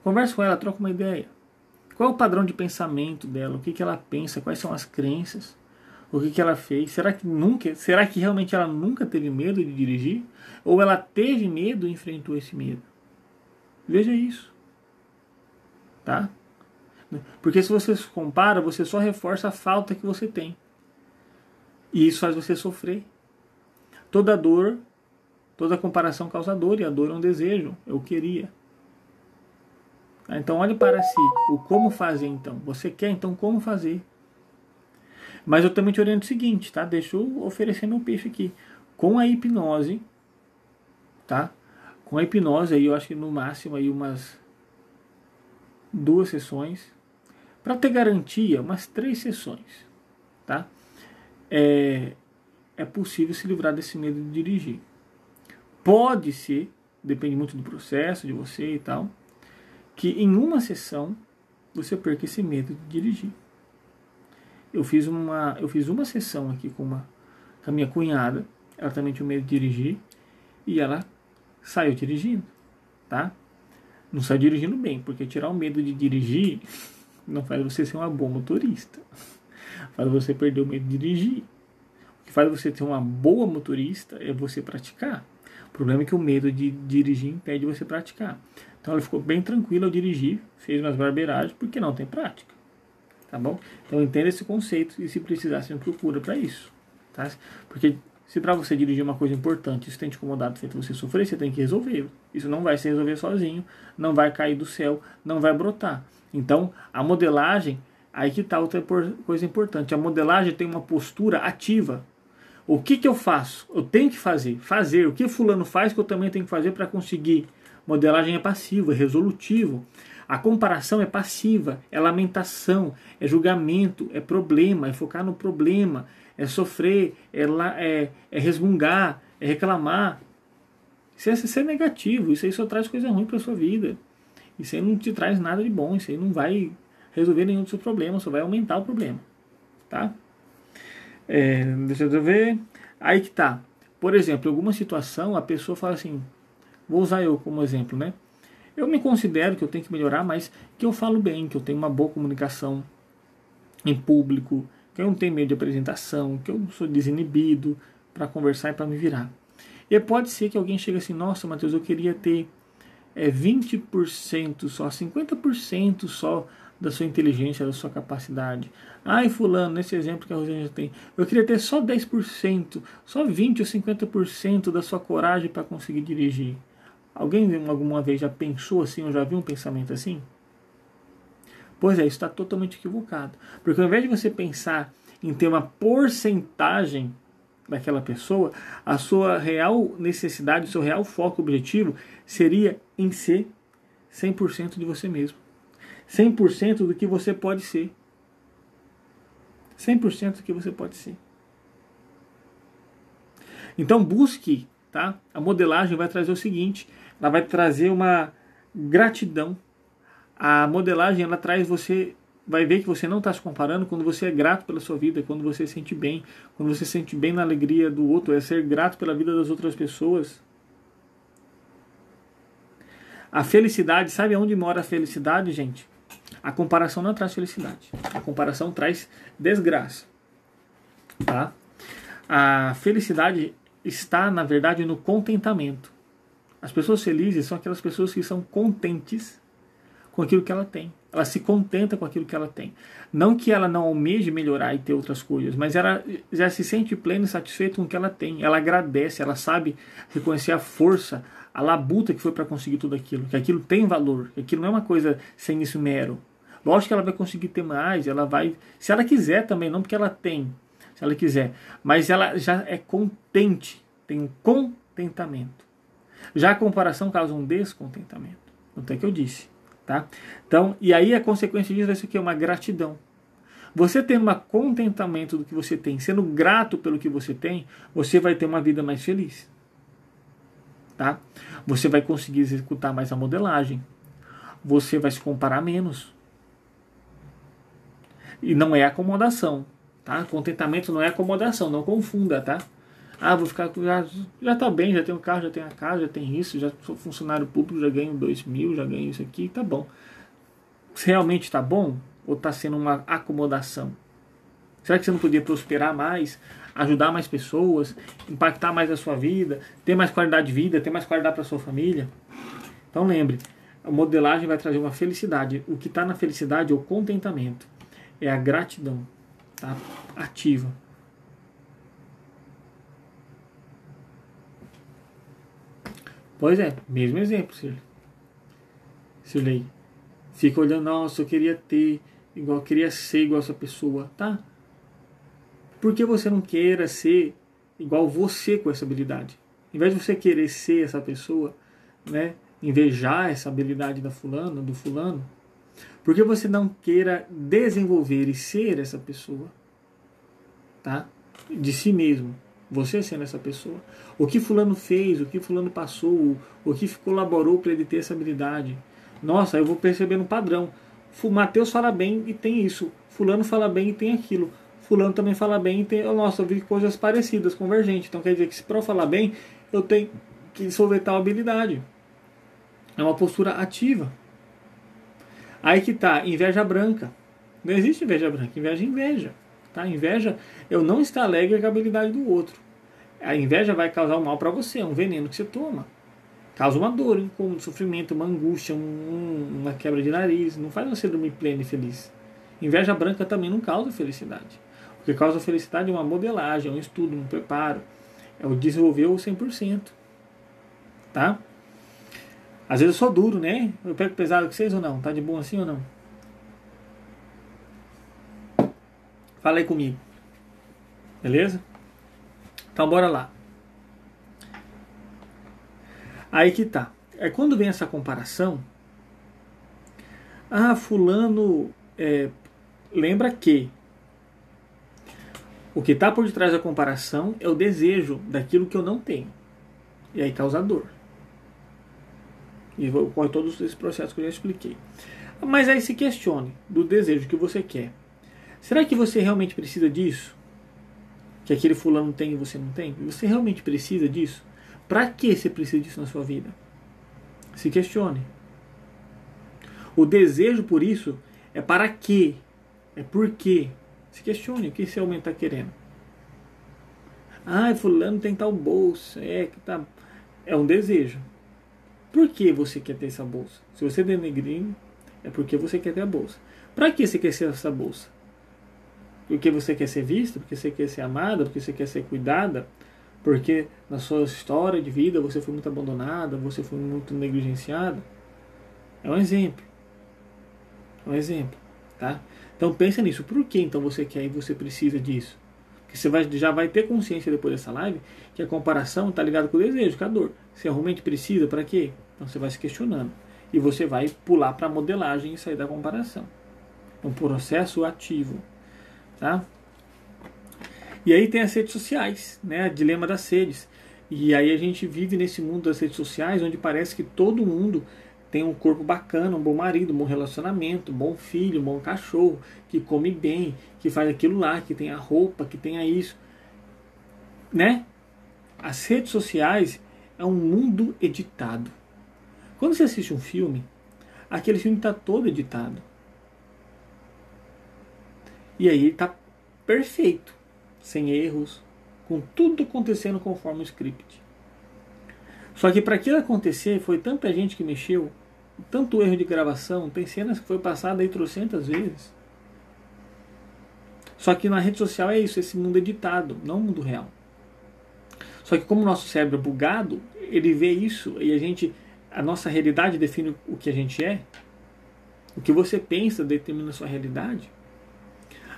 A: Conversa com ela, troca uma ideia. Qual é o padrão de pensamento dela? O que ela pensa? Quais são as crenças? O que ela fez? Será que realmente ela nunca teve medo de dirigir? Ou ela teve medo e enfrentou esse medo? Veja isso. Tá? Porque se você se compara, você só reforça a falta que você tem. E isso faz você sofrer. Toda dor, toda comparação causa dor, e a dor é um desejo. Eu queria. Então olhe para si. O como fazer então. Você quer, então como fazer? Mas eu também te oriento o seguinte, tá? Deixa eu oferecer meu peixe aqui. Com a hipnose, tá? Com a hipnose aí, eu acho que no máximo aí umas 2 sessões. Para ter garantia, umas 3 sessões, tá? É possível se livrar desse medo de dirigir. Pode ser, depende muito do processo, de você e tal, que em uma sessão você perca esse medo de dirigir. Eu fiz uma sessão aqui com a minha cunhada, ela também tinha medo de dirigir, e ela saiu dirigindo, tá? Não saiu dirigindo bem, porque tirar o medo de dirigir não faz você ser uma boa motorista. Faz você perder o medo de dirigir. O que faz você ser uma boa motorista é você praticar. O problema é que o medo de dirigir impede você praticar. Então ela ficou bem tranquila ao dirigir, fez umas barbeiragens, porque não tem prática. Tá bom? Então entenda esse conceito e se precisar, você me procura para isso. Tá? Porque Se para você dirigir uma coisa importante, isso tem te incomodado, feito você sofrer, você tem que resolver. Isso não vai se resolver sozinho, não vai cair do céu, não vai brotar. Então, a modelagem, aí que está outra coisa importante. A modelagem tem uma postura ativa. O que eu faço? Eu tenho que fazer. Fazer. O que fulano faz que eu também tenho que fazer para conseguir. Modelagem é passiva, é resolutivo. A comparação é passiva, é lamentação, é julgamento, é problema, é focar no problema, é sofrer, é resmungar, é reclamar. Isso é negativo, isso aí só traz coisa ruim para a sua vida. Isso aí não te traz nada de bom, isso aí não vai resolver nenhum dos seus problemas, só vai aumentar o problema. Tá? Deixa eu ver. Aí que tá. Por exemplo, em alguma situação a pessoa fala assim, vou usar eu como exemplo, né? Eu me considero que eu tenho que melhorar, mas que eu falo bem, que eu tenho uma boa comunicação em público, que eu não tenho medo de apresentação, que eu sou desinibido para conversar e para me virar. E pode ser que alguém chegue assim, nossa, Matheus, eu queria ter 20% só, 50% só da sua inteligência, da sua capacidade. Ai, fulano, nesse exemplo que a Rosângela tem, eu queria ter só 10%, só 20% ou 50% da sua coragem para conseguir dirigir. Alguém alguma vez já pensou assim, ou já viu um pensamento assim? Pois é, isso está totalmente equivocado. Porque ao invés de você pensar em ter uma porcentagem daquela pessoa, a sua real necessidade, o seu real foco objetivo seria em ser 100% de você mesmo. 100% do que você pode ser. 100% do que você pode ser. Então busque, tá? A modelagem vai trazer o seguinte, ela vai trazer uma gratidão. A modelagem, ela traz você, vai ver que você não está se comparando quando você é grato pela sua vida, quando você se sente bem, quando você se sente bem na alegria do outro, é ser grato pela vida das outras pessoas. A felicidade, sabe onde mora a felicidade, gente? A comparação não traz felicidade. A comparação traz desgraça. Tá? A felicidade está, na verdade, no contentamento. As pessoas felizes são aquelas pessoas que são contentes com aquilo que ela tem. Ela se contenta com aquilo que ela tem. Não que ela não almeje melhorar e ter outras coisas, mas ela já se sente plena e satisfeita com o que ela tem. Ela agradece, ela sabe reconhecer a força, a labuta que foi para conseguir tudo aquilo. Que aquilo tem valor, que aquilo não é uma coisa sem isso mero. Lógico que ela vai conseguir ter mais, ela vai, se ela quiser também, não porque ela tem, se ela quiser, mas ela já é contente, tem um contentamento. Já a comparação causa um descontentamento. Não é que eu disse, tá? Então, e aí a consequência disso vai ser o quê? Uma gratidão. Você tendo um contentamento do que você tem, sendo grato pelo que você tem, você vai ter uma vida mais feliz. Tá? Você vai conseguir executar mais a modelagem. Você vai se comparar menos. E não é acomodação, tá? Contentamento não é acomodação, não confunda, tá? Ah, vou ficar, já tá bem, já tenho carro, já tenho a casa, já tenho isso, já sou funcionário público, já ganho 2.000, já ganho isso aqui, tá bom. Se realmente tá bom ou tá sendo uma acomodação? Será que você não podia prosperar mais, ajudar mais pessoas, impactar mais a sua vida, ter mais qualidade de vida, ter mais qualidade para sua família? Então lembre, a modelagem vai trazer uma felicidade. O que está na felicidade é o contentamento. É a gratidão, tá? Ativa. Pois é, mesmo exemplo, Sirlei. Fica olhando, nossa, eu queria ter igual, eu queria ser igual essa pessoa, tá? Por que você não queira ser igual você com essa habilidade? Em vez de você querer ser essa pessoa, né? Invejar essa habilidade da fulana, do fulano, por que você não queira desenvolver e ser essa pessoa? Tá? De si mesmo. Você sendo essa pessoa. O que fulano fez, o que fulano passou, o que colaborou para ele ter essa habilidade. Nossa, eu vou percebendo um padrão. Mateus fala bem e tem isso. Fulano fala bem e tem aquilo. Fulano também fala bem e tem... Nossa, eu vi coisas parecidas, convergentes. Então quer dizer que se para eu falar bem, eu tenho que desenvolver tal habilidade. É uma postura ativa. Aí que tá, inveja branca. Não existe inveja branca, inveja é inveja. Tá? Inveja, eu não estar alegre com a habilidade do outro. A inveja vai causar um mal para você, é um veneno que você toma. Causa uma dor, um sofrimento, uma angústia, uma quebra de nariz. Não faz você dormir pleno e feliz. Inveja branca também não causa felicidade. O que causa felicidade é uma modelagem, um estudo, um preparo. É o desenvolver o 100%. Tá? Às vezes eu sou duro, né? Eu pego pesado com vocês ou não? Tá de bom assim ou não? Fala aí comigo. Beleza? Então bora lá. Aí que tá. É quando vem essa comparação. Ah, fulano. Lembra que o que está por detrás da comparação é o desejo daquilo que eu não tenho. E aí causa dor. E ocorre todos esses processos que eu já expliquei. Mas aí se questione do desejo que você quer. Será que você realmente precisa disso? Que aquele fulano tem e você não tem? Você realmente precisa disso? Para que você precisa disso na sua vida? Se questione. O desejo por isso é para quê? É por quê? Se questione o que esse homem está querendo. Ah, fulano tem tal bolsa. É um desejo. Por que você quer ter essa bolsa? Se você denegrir, é porque você quer ter a bolsa. Para que você quer ter essa bolsa? Porque você quer ser vista? Porque você quer ser amada? Porque você quer ser cuidada? Porque na sua história de vida você foi muito abandonada? Você foi muito negligenciada? É um exemplo. É um exemplo. Tá? Então pensa nisso. Por que então você quer e você precisa disso? Porque você já vai ter consciência depois dessa live que a comparação está ligada com o desejo, com a dor. Você realmente precisa, para quê? Então você vai se questionando. E você vai pular para a modelagem e sair da comparação. Um processo ativo. Tá? E aí tem as redes sociais, né? O dilema das redes. E aí a gente vive nesse mundo das redes sociais onde parece que todo mundo tem um corpo bacana, um bom marido, um bom relacionamento, um bom filho, um bom cachorro, que come bem, que faz aquilo lá, que tem a roupa, que tenha isso. Né? As redes sociais é um mundo editado. Quando você assiste um filme, aquele filme está todo editado. E aí está perfeito, sem erros, com tudo acontecendo conforme o script. Só que para aquilo acontecer, foi tanta gente que mexeu, tanto erro de gravação, tem cenas que foi passada aí trocentas vezes. Só que na rede social é isso, esse mundo editado, não o mundo real. Só que como o nosso cérebro é bugado, ele vê isso e a nossa realidade define o que a gente é. O que você pensa determina a sua realidade.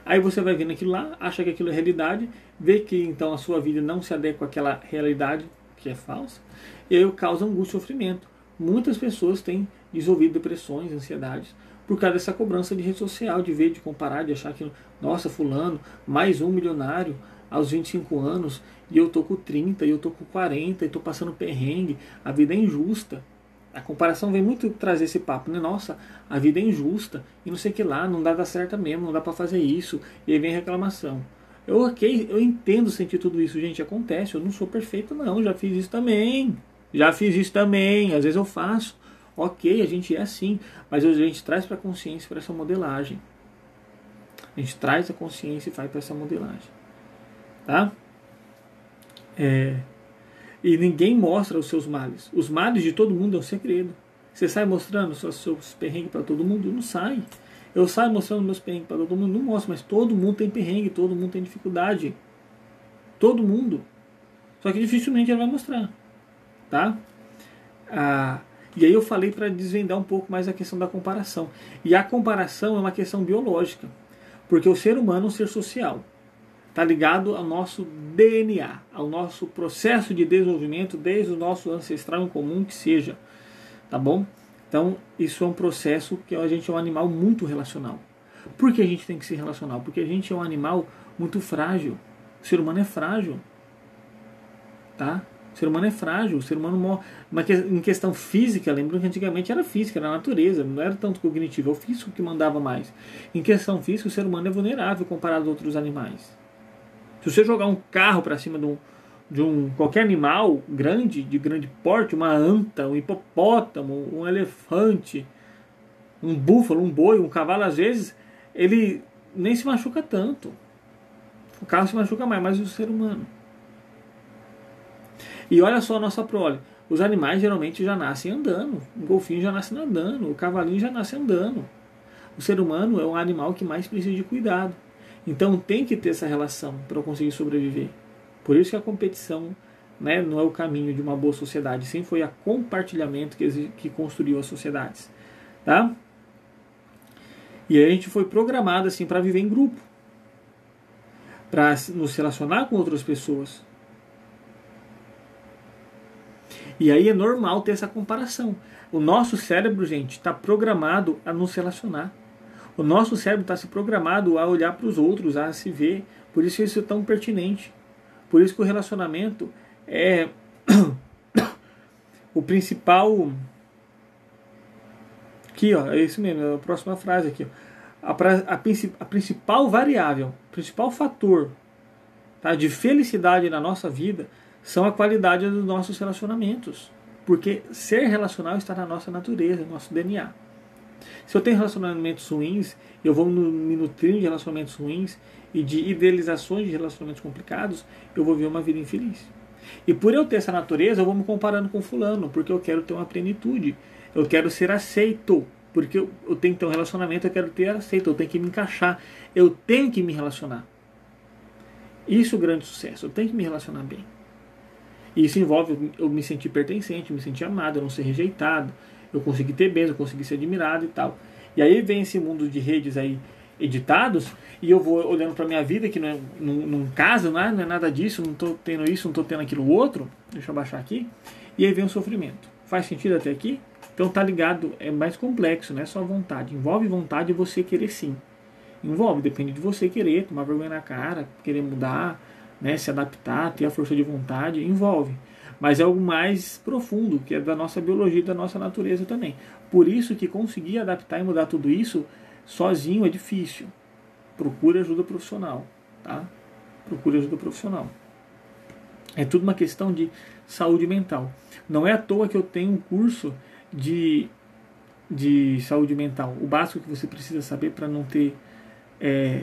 A: Aí você vai vendo aquilo lá, acha que aquilo é realidade, vê que então a sua vida não se adequa àquela realidade que é falsa, e aí causa angústia e sofrimento. Muitas pessoas têm desenvolvido depressões, ansiedades, por causa dessa cobrança de rede social, de ver, de comparar, de achar que, nossa, fulano, mais um milionário aos 25 anos, e eu tô com 30, e eu tô com 40, e tô passando perrengue, a vida é injusta. A comparação vem muito trazer esse papo, né? Nossa, a vida é injusta, e não sei o que lá, não dá dar certo mesmo, não dá para fazer isso, e aí vem a reclamação. Eu entendo sentir tudo isso, gente, acontece, eu não sou perfeito não, já fiz isso também, às vezes eu faço, ok, a gente é assim, mas a gente traz para a consciência, para essa modelagem. A gente traz a consciência e faz para essa modelagem. Tá? E ninguém mostra os seus males. Os males de todo mundo é um segredo. Você sai mostrando os seus perrengues para todo mundo? Não sai. Eu saio mostrando meus perrengues para todo mundo? Não mostro, mas todo mundo tem perrengue, todo mundo tem dificuldade. Todo mundo. Só que dificilmente ele vai mostrar. Tá? E aí eu falei para desvendar um pouco mais a questão da comparação. E a comparação é uma questão biológica. Porque o ser humano é um ser social. Está ligado ao nosso DNA, ao nosso processo de desenvolvimento, desde o nosso ancestral em comum que seja. Tá bom? Então, isso é um processo que a gente é um animal muito relacional. Por que a gente tem que ser relacional? Porque a gente é um animal muito frágil. O ser humano é frágil. Tá? O ser humano é frágil. O ser humano morre. Mas em questão física, lembro que antigamente era física, era natureza, não era tanto cognitivo, é o físico que mandava mais. Em questão física, o ser humano é vulnerável comparado a outros animais. Se você jogar um carro para cima de um qualquer animal grande, de grande porte, uma anta, um hipopótamo, um elefante, um búfalo, um boi, um cavalo, às vezes, ele nem se machuca tanto. O carro se machuca mais, mas o ser humano. E olha só a nossa prole. Os animais geralmente já nascem andando. O golfinho já nasce andando, o cavalinho já nasce andando. O ser humano é um animal que mais precisa de cuidado. Então tem que ter essa relação para eu conseguir sobreviver. Por isso que a competição né? Não é o caminho de uma boa sociedade. Sim, foi a compartilhamento que construiu as sociedades, tá? E aí a gente foi programado assim para viver em grupo, para nos relacionar com outras pessoas. E aí é normal ter essa comparação. O nosso cérebro, gente, está programado a nos relacionar. O nosso cérebro está se programado a olhar para os outros, a se ver. Por isso isso é tão pertinente. Por isso que o relacionamento é o principal. Aqui, ó, é isso mesmo, é a próxima frase aqui. Ó. A principal variável, o principal fator, tá, de felicidade na nossa vida são a qualidade dos nossos relacionamentos. Porque ser relacional está na nossa natureza, no nosso DNA. Se eu tenho relacionamentos ruins, eu vou me nutrir de relacionamentos ruins e de idealizações de relacionamentos complicados, eu vou ver uma vida infeliz. E por eu ter essa natureza, eu vou me comparando com fulano, porque eu quero ter uma plenitude. Eu quero ser aceito, porque eu tenho que ter um relacionamento, eu quero ter aceito, eu tenho que me encaixar, eu tenho que me relacionar. Isso é o grande sucesso, eu tenho que me relacionar bem. E isso envolve eu me sentir pertencente, me sentir amado, eu não ser rejeitado, eu conseguir ter bens, eu conseguir ser admirado e tal. E aí vem esse mundo de redes aí editados, e eu vou olhando para minha vida, que não casa, não é nada disso, não estou tendo isso, não estou tendo aquilo outro, deixa eu baixar aqui, e aí vem o sofrimento. Faz sentido até aqui? Então tá ligado, é mais complexo, não é só vontade. Envolve vontade e você querer sim. Envolve, depende de você querer, tomar vergonha na cara, querer mudar, né, se adaptar, ter a força de vontade, envolve. Mas é algo mais profundo, que é da nossa biologia e da nossa natureza também. Por isso que conseguir adaptar e mudar tudo isso sozinho é difícil. Procure ajuda profissional, tá? Procure ajuda profissional. É tudo uma questão de saúde mental. Não é à toa que eu tenho um curso de saúde mental. O básico que você precisa saber para não ter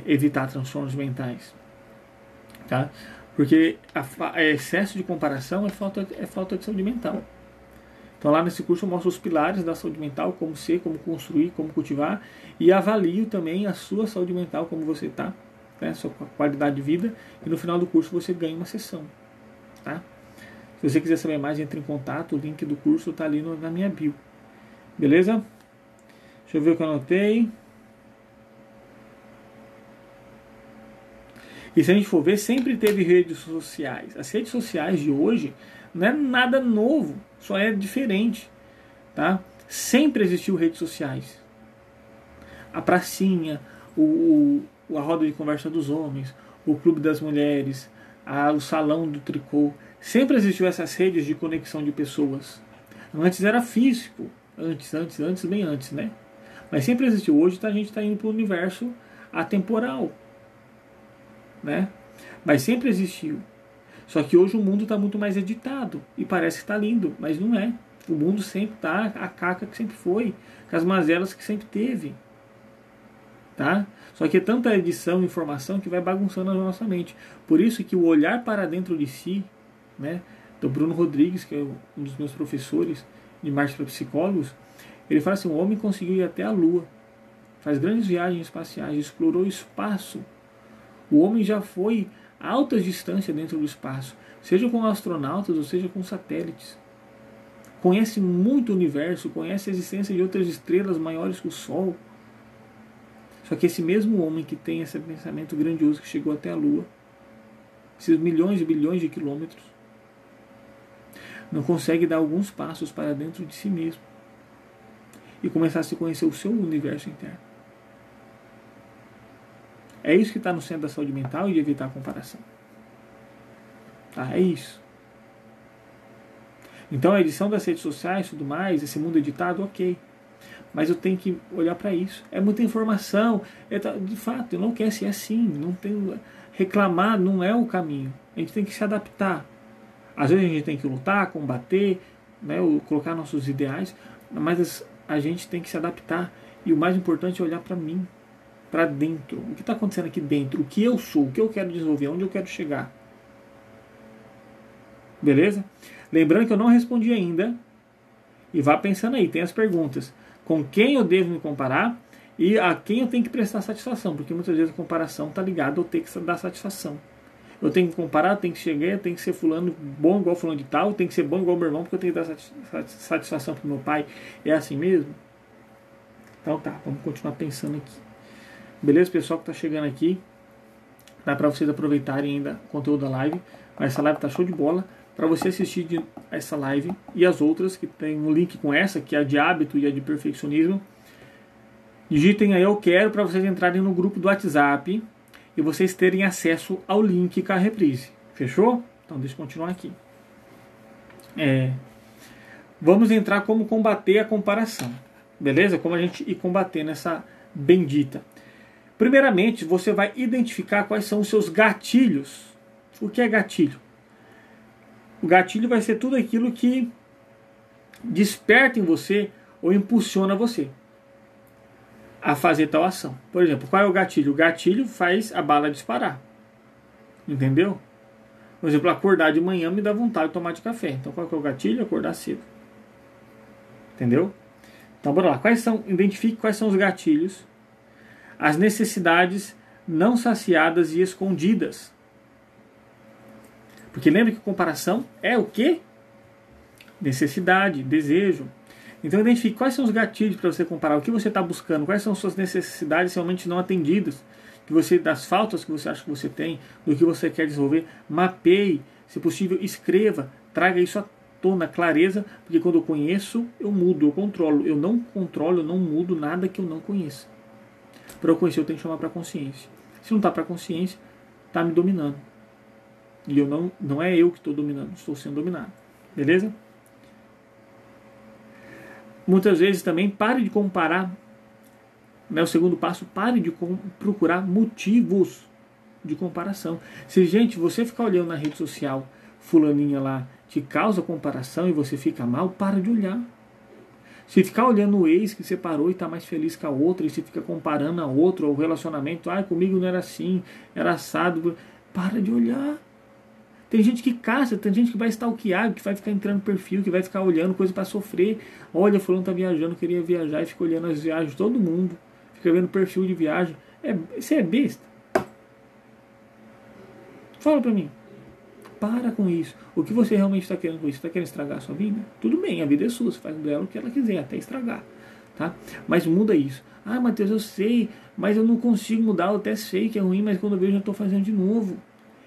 A: evitar transtornos mentais, tá? Porque excesso de comparação é falta de saúde mental. Então lá nesse curso eu mostro os pilares da saúde mental, como ser, como construir, como cultivar, e avalio também a sua saúde mental, como você está, né, sua qualidade de vida, e no final do curso você ganha uma sessão, tá? Se você quiser saber mais, entre em contato, o link do curso está ali na minha bio. Beleza? Deixa eu ver o que eu anotei. E se a gente for ver, sempre teve redes sociais. As redes sociais de hoje não é nada novo, só é diferente, tá? Sempre existiu redes sociais. A pracinha, a roda de conversa dos homens, o clube das mulheres, o salão do tricô. Sempre existiu essas redes de conexão de pessoas. Antes era físico, bem antes, né? Mas sempre existiu. Hoje a gente está indo para o universo atemporal, né? Mas sempre existiu. Só que hoje o mundo está muito mais editado e parece que está lindo, mas não é. O mundo sempre está a caca que sempre foi, com as mazelas que sempre teve, tá? Só que é tanta edição e informação que vai bagunçando a nossa mente. Por isso que o olhar para dentro de si, né, do Bruno Rodrigues, que é um dos meus professores de marketing para psicólogos, ele fala assim: o homem conseguiu ir até a Lua, faz grandes viagens espaciais, explorou o espaço. O homem já foi a altas distâncias dentro do espaço, seja com astronautas ou seja com satélites. Conhece muito o universo, conhece a existência de outras estrelas maiores que o Sol. Só que esse mesmo homem que tem esse pensamento grandioso, que chegou até a Lua, esses milhões e bilhões de quilômetros, não consegue dar alguns passos para dentro de si mesmo e começar a se conhecer o seu universo interno. É isso que está no centro da saúde mental e de evitar a comparação. Tá? É isso. Então a edição das redes sociais e tudo mais, esse mundo editado, ok. Mas eu tenho que olhar para isso. É muita informação. De fato, eu não quero ser assim. Não tenho, reclamar não é o caminho. A gente tem que se adaptar. Às vezes a gente tem que lutar, combater, né, colocar nossos ideais, mas a gente tem que se adaptar. E o mais importante é olhar para mim, para dentro. O que está acontecendo aqui dentro? O que eu sou? O que eu quero desenvolver? Onde eu quero chegar? Beleza? Lembrando que eu não respondi ainda. E vá pensando aí, tem as perguntas. Com quem eu devo me comparar e a quem eu tenho que prestar satisfação? Porque muitas vezes a comparação está ligada ao ter que dar satisfação. Eu tenho que comparar, eu tenho que chegar, eu tenho que ser fulano bom igual fulano de tal, eu tenho que ser bom igual meu irmão, porque eu tenho que dar satisfação pro meu pai. É assim mesmo? Então tá, vamos continuar pensando aqui. Beleza, pessoal que tá chegando aqui, dá para vocês aproveitarem ainda o conteúdo da live. Mas essa live tá show de bola. Para você assistir essa live e as outras, que tem um link com essa, que é a de hábito e a de perfeccionismo, digitem aí eu quero para vocês entrarem no grupo do WhatsApp e vocês terem acesso ao link com a reprise. Fechou? Então deixa eu continuar aqui. Vamos entrar como combater a comparação. Beleza? Como a gente ir combatendo essa bendita. Primeiramente, você vai identificar quais são os seus gatilhos. O que é gatilho? O gatilho vai ser tudo aquilo que desperta em você ou impulsiona você a fazer tal ação. Por exemplo, qual é o gatilho? O gatilho faz a bala disparar. Entendeu? Por exemplo, acordar de manhã me dá vontade de tomar de café. Então qual que é o gatilho? Acordar cedo. Entendeu? Então bora lá. Identifique quais são os gatilhos, as necessidades não saciadas e escondidas. Porque lembra que comparação é o quê? Necessidade, desejo. Então identifique quais são os gatilhos para você comparar, o que você está buscando, quais são suas necessidades realmente não atendidas, das faltas que você acha que você tem, do que você quer desenvolver. Mapeie, se possível, escreva, traga isso à tona, clareza, porque quando eu conheço, eu mudo, eu controlo. Eu não controlo, eu não mudo nada que eu não conheça. Para eu conhecer, eu tenho que chamar para a consciência. Se não está para a consciência, está me dominando. E não é eu que estou dominando, estou sendo dominado. Beleza? Muitas vezes também pare de comparar. O segundo passo, pare de procurar motivos de comparação. Se, gente, você ficar olhando na rede social, fulaninha lá, te causa comparação e você fica mal, para de olhar. Se ficar olhando o ex que separou e está mais feliz que a outra, e se fica comparando a outro, o relacionamento, comigo não era assim, era assado, para de olhar. Tem gente que caça, tem gente que vai stalkear, que vai ficar entrando no perfil, que vai ficar olhando coisa para sofrer. Olha, fulano tá viajando, queria viajar e fica olhando as viagens de todo mundo. Fica vendo perfil de viagem. Isso é besta. Fala pra mim. Para com isso. O que você realmente está querendo com isso? Está querendo estragar a sua vida? Tudo bem, a vida é sua, você faz dela o que ela quiser, até estragar. Tá? Mas muda isso. Matheus, eu sei, mas eu não consigo mudar, eu até sei que é ruim, mas quando eu vejo eu estou fazendo de novo.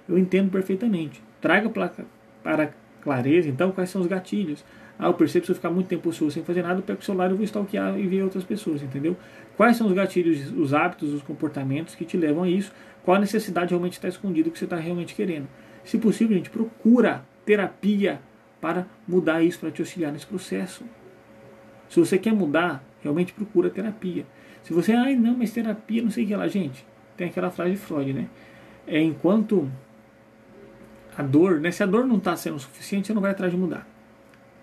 A: Eu entendo perfeitamente. Traga para clareza, então, quais são os gatilhos. Eu percebo, se eu ficar muito tempo sem fazer nada, eu pego o celular e vou stalkear e ver outras pessoas, entendeu? Quais são os gatilhos, os hábitos, os comportamentos que te levam a isso? Qual a necessidade realmente está escondida que você está realmente querendo? Se possível, gente, procura terapia para mudar isso, para te auxiliar nesse processo. Se você quer mudar, realmente procura terapia. Se você, não, mas terapia, não sei o que lá, gente, tem aquela frase de Freud, né? Enquanto a dor, né? Se a dor não está sendo suficiente, você não vai atrás de mudar.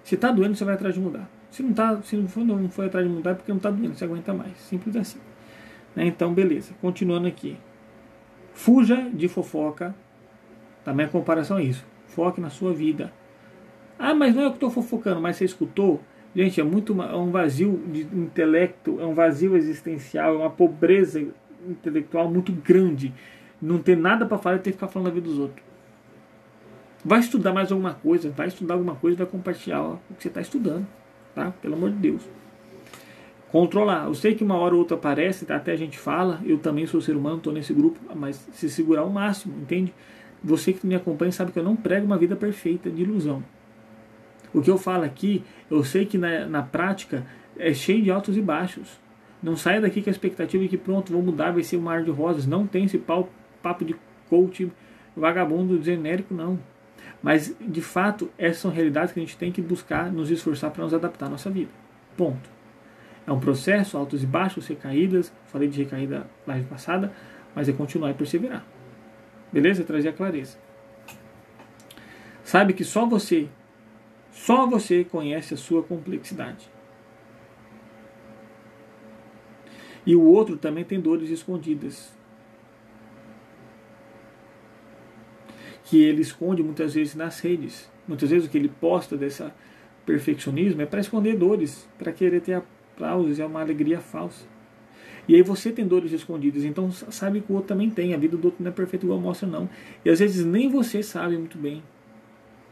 A: Se está doendo, você vai atrás de mudar. Se não foi atrás de mudar, é porque não está doendo, você aguenta mais. Simples assim. Né? Então, beleza. Continuando aqui. Fuja de fofoca. Também a comparação é isso. Foque na sua vida. Mas não é eu que estou fofocando, mas você escutou? Gente, é um vazio de intelecto, é um vazio existencial, é uma pobreza intelectual muito grande. Não ter nada para falar e ter que ficar falando da vida dos outros. Vai estudar mais alguma coisa, vai compartilhar o que você está estudando, tá? Pelo amor de Deus. Controlar. Eu sei que uma hora ou outra aparece, até a gente fala, eu também sou ser humano, estou nesse grupo, mas se segurar ao máximo, entende? Você que me acompanha sabe que eu não prego uma vida perfeita de ilusão. O que eu falo aqui, eu sei que na prática é cheio de altos e baixos. Não saia daqui com a expectativa de que pronto, vou mudar, vai ser um mar de rosas. Não tem esse papo de coach vagabundo genérico, não. Mas, de fato, essas são realidades que a gente tem que buscar, nos esforçar para nos adaptar à nossa vida. Ponto. É um processo, altos e baixos, recaídas. Falei de recaída na live passada, mas é continuar e perseverar. Beleza? Trazer a clareza. Sabe que só você conhece a sua complexidade. E o outro também tem dores escondidas. Que ele esconde muitas vezes nas redes. Muitas vezes o que ele posta desse perfeccionismo é para esconder dores, para querer ter aplausos, é uma alegria falsa. E aí você tem dores escondidas, então sabe que o outro também tem. A vida do outro não é perfeita igual mostra, não. E às vezes nem você sabe muito bem.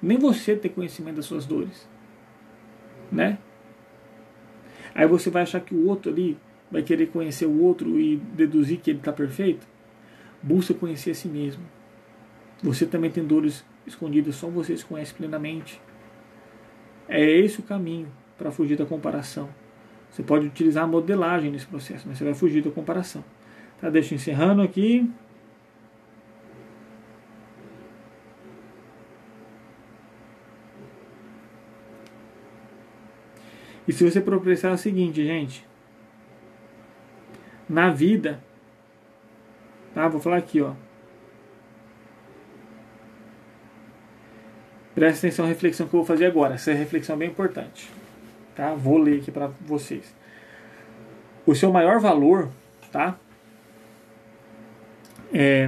A: Nem você tem conhecimento das suas dores. Né? Aí você vai achar que o outro ali vai querer conhecer o outro e deduzir que ele está perfeito. Busca conhecer a si mesmo. Você também tem dores escondidas, só você se conhece plenamente. É esse o caminho para fugir da comparação. Você pode utilizar a modelagem nesse processo, mas você vai fugir da comparação. Tá, deixa eu encerrando aqui. E se você for pensar é o seguinte, gente. Na vida, tá? Vou falar aqui, ó. Presta atenção na reflexão que eu vou fazer agora. Essa reflexão é bem importante. Tá? Vou ler aqui para vocês. O seu maior valor, tá?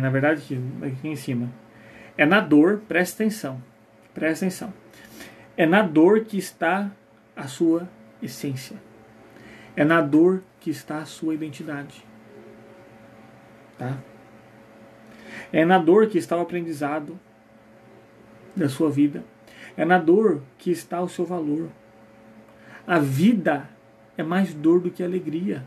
A: Na verdade, aqui em cima. É na dor, presta atenção. Presta atenção. É na dor que está a sua essência. É na dor que está a sua identidade. Tá? É na dor que está o aprendizado da sua vida. É na dor que está o seu valor. A vida é mais dor do que alegria.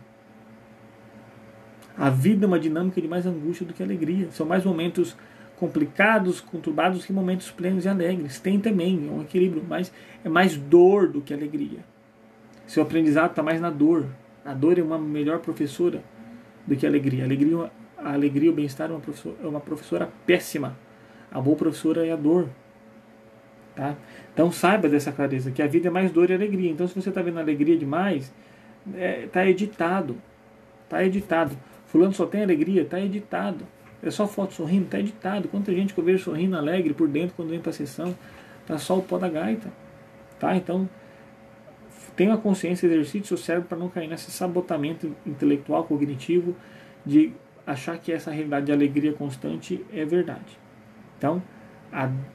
A: A vida é uma dinâmica de mais angústia do que alegria. São mais momentos complicados, conturbados que momentos plenos e alegres. Tem também, é um equilíbrio, mas é mais dor do que alegria. Seu aprendizado está mais na dor. A dor é uma melhor professora do que a alegria. A alegria, o bem-estar é uma professora péssima. A boa professora é a dor. Tá? Então saiba dessa clareza, que a vida é mais dor e alegria. Então se você está vendo alegria demais, está editado. Está editado. Fulano só tem alegria, está editado. É só foto sorrindo, está editado. Quanta gente que eu vejo sorrindo alegre por dentro quando vem para a sessão, está só o pó da gaita. Tá? Então tenha consciência, exercite seu cérebro para não cair nesse sabotamento intelectual, cognitivo, de achar que essa realidade de alegria constante é verdade. Então,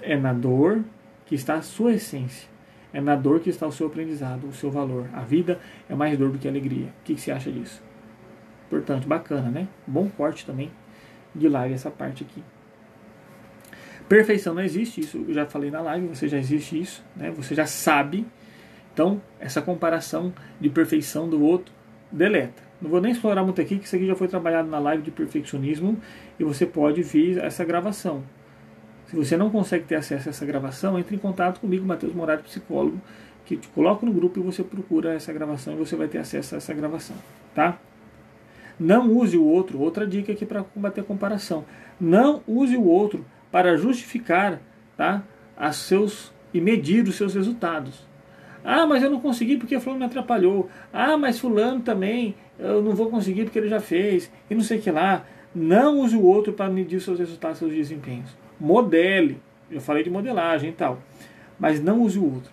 A: é na dor que está a sua essência. É na dor que está o seu aprendizado, o seu valor. A vida é mais dor do que alegria. O que você acha disso? Portanto, bacana, né? Bom corte também de live essa parte aqui. Perfeição não existe, isso eu já falei na live, você já existe isso, né? Você já sabe. Então, essa comparação de perfeição do outro, deleta. Não vou nem explorar muito aqui, que isso aqui já foi trabalhado na live de perfeccionismo e você pode ver essa gravação. Se você não consegue ter acesso a essa gravação, entre em contato comigo, Matheus Moraes, psicólogo, que te coloco no grupo e você procura essa gravação e você vai ter acesso a essa gravação, tá? Não use o outro, outra dica aqui para combater a comparação. Não use o outro para justificar, tá, e medir os seus resultados. Ah, mas eu não consegui porque fulano me atrapalhou. Ah, mas fulano também, eu não vou conseguir porque ele já fez. E não sei o que lá. Não use o outro para medir os seus resultados, seus desempenhos. Modele. Eu falei de modelagem e tal. Mas não use o outro.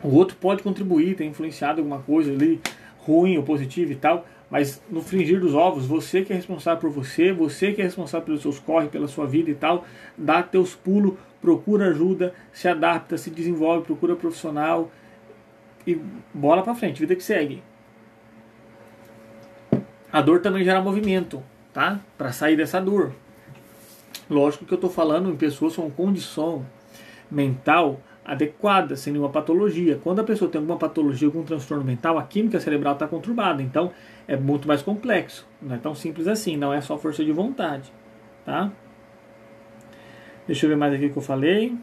A: O outro pode contribuir, ter influenciado alguma coisa ali, ruim ou positiva e tal. Mas no fringir dos ovos, você que é responsável por você, você que é responsável pelos seus corre, pela sua vida e tal, dá teus pulos, procura ajuda, se adapta, se desenvolve, procura profissional e bola pra frente, vida que segue. A dor também gera movimento, tá? Para sair dessa dor. Lógico que eu estou falando em pessoas com condição mental adequada, sem nenhuma patologia. Quando a pessoa tem alguma patologia, algum transtorno mental, a química cerebral está conturbada. Então é muito mais complexo. Não é tão simples assim, não é só força de vontade. Tá? Deixa eu ver mais aqui o que eu falei.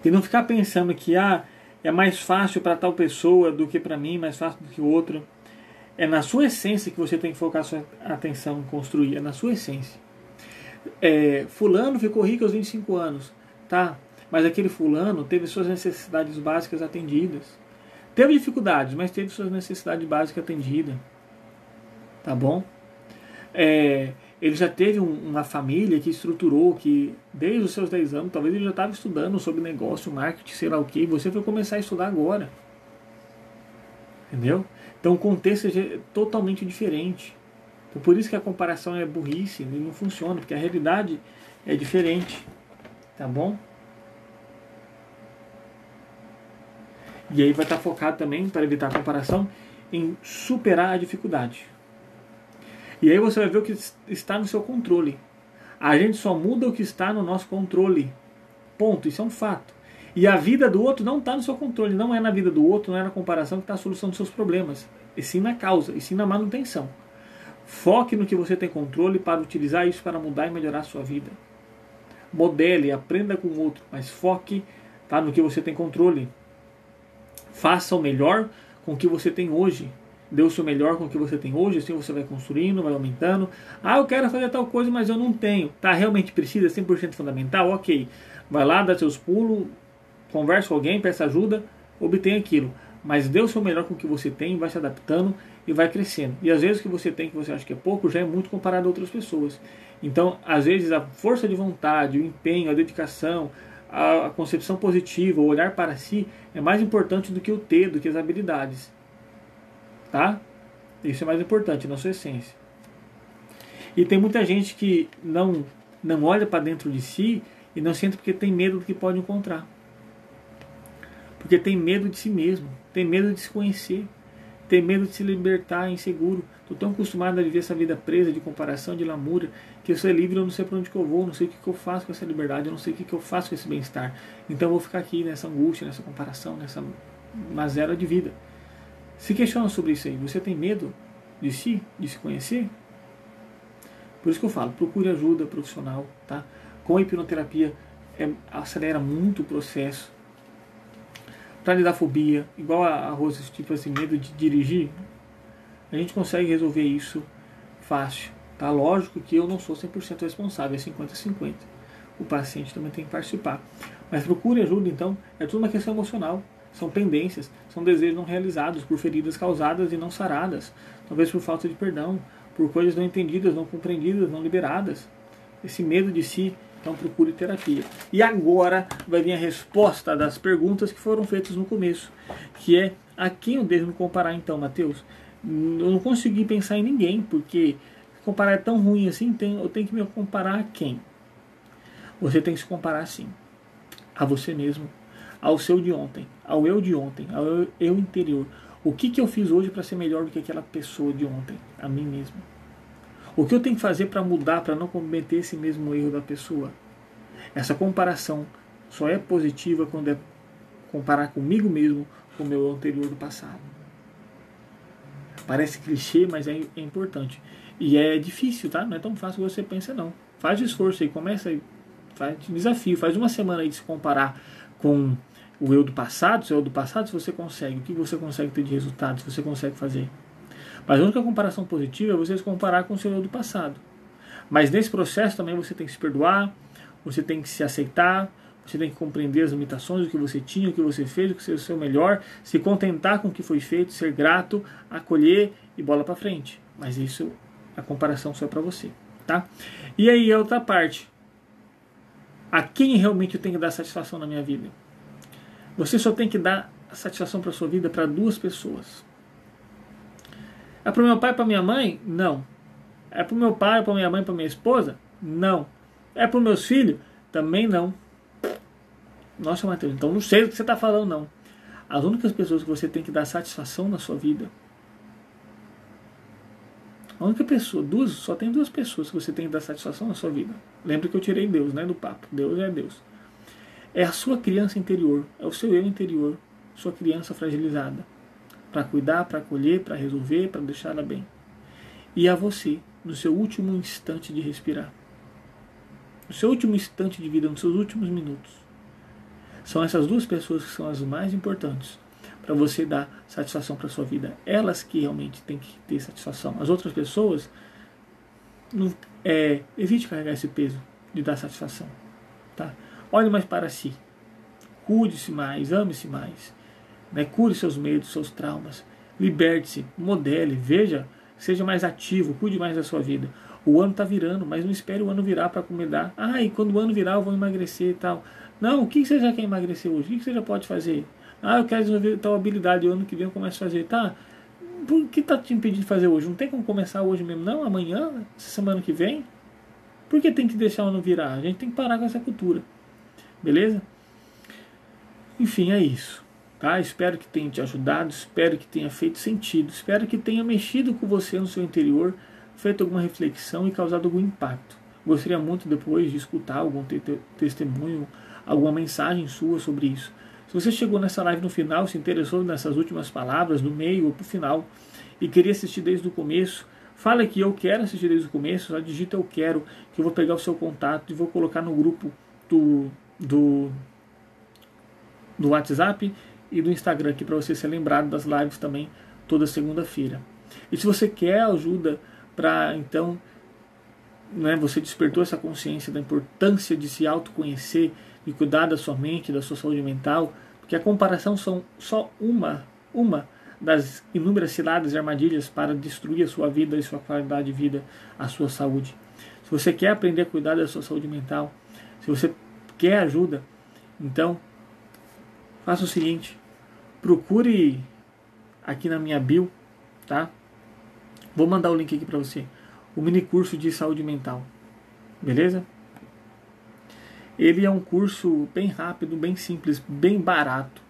A: E não ficar pensando que é mais fácil para tal pessoa do que para mim, mais fácil do que outra. É na sua essência que você tem que focar a sua atenção em construir. É na sua essência. Fulano ficou rico aos 25 anos. Tá? Mas aquele fulano teve suas necessidades básicas atendidas. Teve dificuldades, mas teve suas necessidades básicas atendidas. Tá bom? Ele já teve uma família que estruturou, que desde os seus 10 anos, talvez ele já estava estudando sobre negócio, marketing, sei lá o que, e você foi começar a estudar agora. Entendeu? Então o contexto é totalmente diferente. Então, por isso que a comparação é burrice, e não funciona, porque a realidade é diferente. Tá bom? E aí vai estar focado também, para evitar a comparação, em superar a dificuldade. E aí você vai ver o que está no seu controle. A gente só muda o que está no nosso controle. Ponto. Isso é um fato. E a vida do outro não está no seu controle. Não é na vida do outro, não é na comparação que está a solução dos seus problemas. E sim na causa, e sim na manutenção. Foque no que você tem controle para utilizar isso para mudar e melhorar a sua vida. Modele, aprenda com o outro, mas foque, tá, no que você tem controle. Faça o melhor com o que você tem hoje. Dê o seu melhor com o que você tem hoje, assim você vai construindo, vai aumentando. Ah, eu quero fazer tal coisa, mas eu não tenho. Tá, realmente precisa, 100% fundamental? Ok. Vai lá, dá seus pulos, conversa com alguém, peça ajuda, obtenha aquilo. Mas dê o seu melhor com o que você tem, vai se adaptando e vai crescendo. E às vezes o que você tem, que você acha que é pouco, já é muito comparado a outras pessoas. Então, às vezes, a força de vontade, o empenho, a dedicação, a concepção positiva, o olhar para si, é mais importante do que o ter, do que as habilidades. Tá? Isso é mais importante na sua essência. E tem muita gente que não olha para dentro de si e não sente porque tem medo do que pode encontrar. Porque tem medo de si mesmo, tem medo de se conhecer, tem medo de se libertar inseguro. Estou tão acostumado a viver essa vida presa de comparação, de lamúria, que eu sou livre, eu não sei para onde que eu vou, não sei o que eu faço com essa liberdade, eu não sei o que eu faço com esse bem-estar. Então eu vou ficar aqui nessa angústia, nessa comparação, nessa mazela de vida. Se questiona sobre isso aí. Você tem medo de si, de se conhecer? Por isso que eu falo, procure ajuda profissional, tá? Com a hipnoterapia acelera muito o processo. Para lidar fobia, igual a Rose, tipo assim, medo de dirigir, a gente consegue resolver isso fácil, tá? Lógico que eu não sou 100% responsável, é 50-50. O paciente também tem que participar. Mas procure ajuda, então, é tudo uma questão emocional. São pendências, são desejos não realizados, por feridas causadas e não saradas, talvez por falta de perdão, por coisas não entendidas, não compreendidas, não liberadas. Esse medo de si, então procure terapia. E agora vai vir a resposta das perguntas que foram feitas no começo, que é: a quem eu devo me comparar então, Mateus? Eu não consegui pensar em ninguém, porque comparar é tão ruim assim, eu tenho que me comparar a quem? Você tem que se comparar sim, a você mesmo, ao seu de ontem, ao eu de ontem, ao eu interior. O que eu fiz hoje para ser melhor do que aquela pessoa de ontem? A mim mesmo. O que eu tenho que fazer para mudar, para não cometer esse mesmo erro da pessoa? Essa comparação só é positiva quando é comparar comigo mesmo com o meu anterior do passado. Parece clichê, mas é importante. E é difícil, tá? Não é tão fácil como você pensa, não. Faz o esforço aí, começa aí, faz desafio, faz uma semana aí de se comparar com o eu do passado, seu eu do passado, se você consegue, o que você consegue ter de resultado, se você consegue fazer. Mas a única comparação positiva é você se comparar com o seu eu do passado. Mas nesse processo também você tem que se perdoar, você tem que se aceitar, você tem que compreender as limitações, o que você tinha, o que você fez, o que foi o seu melhor, se contentar com o que foi feito, ser grato, acolher e bola para frente. Mas isso, a comparação só é para você, tá? E aí a outra parte. A quem realmente eu tenho que dar satisfação na minha vida? Você só tem que dar a satisfação para a sua vida para duas pessoas. É para o meu pai e para minha mãe? Não. É para o meu pai, para minha mãe, para minha esposa? Não. É para os meus filhos? Também não. Nossa, Mateus, então não sei do que você está falando, não. As únicas pessoas que você tem que dar satisfação na sua vida, a única pessoa, só tem duas pessoas que você tem que dar satisfação na sua vida. Lembra que eu tirei Deus, né, do papo. Deus é Deus. É a sua criança interior, é o seu eu interior, sua criança fragilizada, para cuidar, para acolher, para resolver, para deixar ela bem. E a você, no seu último instante de respirar, no seu último instante de vida, nos seus últimos minutos. São essas duas pessoas que são as mais importantes para você dar satisfação para a sua vida. Elas que realmente têm que ter satisfação. As outras pessoas, evite carregar esse peso de dar satisfação. Tá? Olhe mais para si. Cuide-se mais, ame-se mais. Né? Cure seus medos, seus traumas. Liberte-se, modele, veja, seja mais ativo, cuide mais da sua vida. O ano está virando, mas não espere o ano virar para acomodar. E quando o ano virar eu vou emagrecer e tal. Não, o que você já quer emagrecer hoje? O que você já pode fazer? Eu quero desenvolver tal habilidade, o ano que vem eu começo a fazer. Tá, Por que está te impedindo de fazer hoje? Não tem como começar hoje mesmo, não? Amanhã? Semana que vem? Por que tem que deixar o ano virar? A gente tem que parar com essa cultura. Beleza? Enfim, é isso. Tá? Espero que tenha te ajudado, espero que tenha feito sentido, espero que tenha mexido com você no seu interior, feito alguma reflexão e causado algum impacto. Gostaria muito depois de escutar algum testemunho, alguma mensagem sua sobre isso. Se você chegou nessa live no final, se interessou nessas últimas palavras, no meio ou pro final, e queria assistir desde o começo, fala que eu quero assistir desde o começo, só digita eu quero, que eu vou pegar o seu contato e vou colocar no grupo do WhatsApp e do Instagram aqui para você ser lembrado das lives também toda segunda-feira. E se você quer ajuda para então, né, você despertou essa consciência da importância de se autoconhecer e cuidar da sua mente, da sua saúde mental, porque a comparação são só uma das inúmeras ciladas e armadilhas para destruir a sua vida e sua qualidade de vida, a sua saúde. Se você quer aprender a cuidar da sua saúde mental, se você quer ajuda, então faça o seguinte, procure aqui na minha bio, tá? Vou mandar o link aqui para você, o mini curso de saúde mental, beleza? Ele é um curso bem rápido, bem simples, bem barato,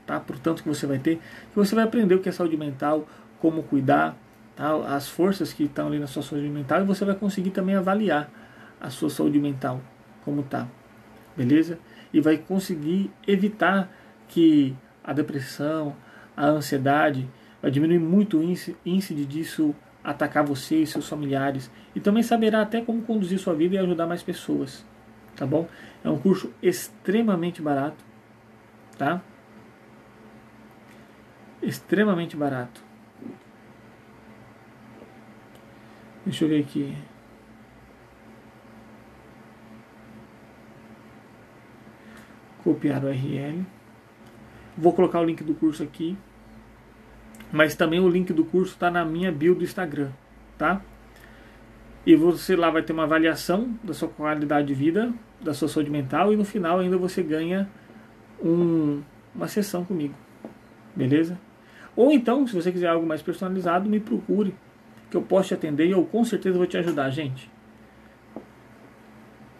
A: tá? Portanto que você vai ter, que você vai aprender o que é saúde mental, como cuidar, tá? As forças que estão ali na sua saúde mental, e você vai conseguir também avaliar a sua saúde mental, como tá, beleza? E vai conseguir evitar que a depressão, a ansiedade, vai diminuir muito o índice disso atacar você e seus familiares, e também saberá até como conduzir sua vida e ajudar mais pessoas. Tá bom? É um curso extremamente barato, tá? Extremamente barato. Deixa eu ver aqui. Copiar o URL. Vou colocar o link do curso aqui. Mas também o link do curso está na minha bio do Instagram, tá? E você lá vai ter uma avaliação da sua qualidade de vida, da sua saúde mental, e no final ainda você ganha uma sessão comigo, beleza? Ou então, se você quiser algo mais personalizado, me procure, que eu posso te atender e eu com certeza vou te ajudar, gente.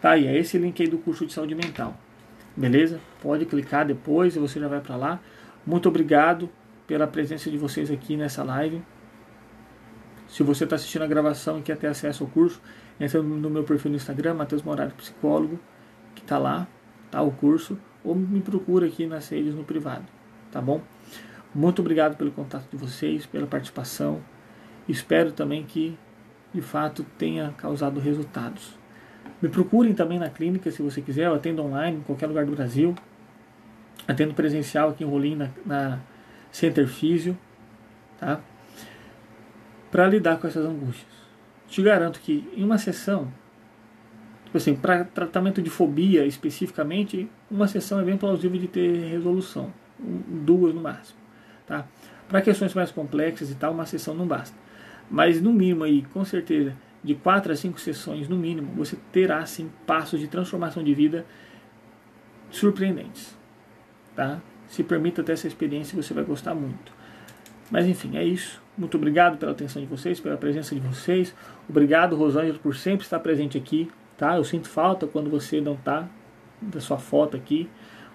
A: Tá aí, é esse link aí do curso de saúde mental, beleza? Pode clicar depois e você já vai para lá. Muito obrigado pela presença de vocês aqui nessa live. Se você está assistindo a gravação e quer ter acesso ao curso, entra no meu perfil no Instagram, Matheus Morado Psicólogo, que está lá, tá o curso, ou me procura aqui nas redes no privado, tá bom? Muito obrigado pelo contato de vocês, pela participação. Espero também que, de fato, tenha causado resultados. Me procurem também na clínica, se você quiser. Eu atendo online em qualquer lugar do Brasil. Atendo presencial aqui em Rolim, na Center Físio, tá? Para lidar com essas angústias. Te garanto que em uma sessão, tipo assim, para tratamento de fobia especificamente, uma sessão é bem plausível de ter resolução, 2 no máximo, tá? Para questões mais complexas e tal, uma sessão não basta. Mas no mínimo aí, com certeza, de 4 a 5 sessões no mínimo, você terá sim passos de transformação de vida surpreendentes, tá? Se permita ter essa experiência, você vai gostar muito. Mas enfim, é isso. Muito obrigado pela atenção de vocês, pela presença de vocês. Obrigado, Rosângela, por sempre estar presente aqui, tá? Eu sinto falta quando você não tá, da sua foto aqui.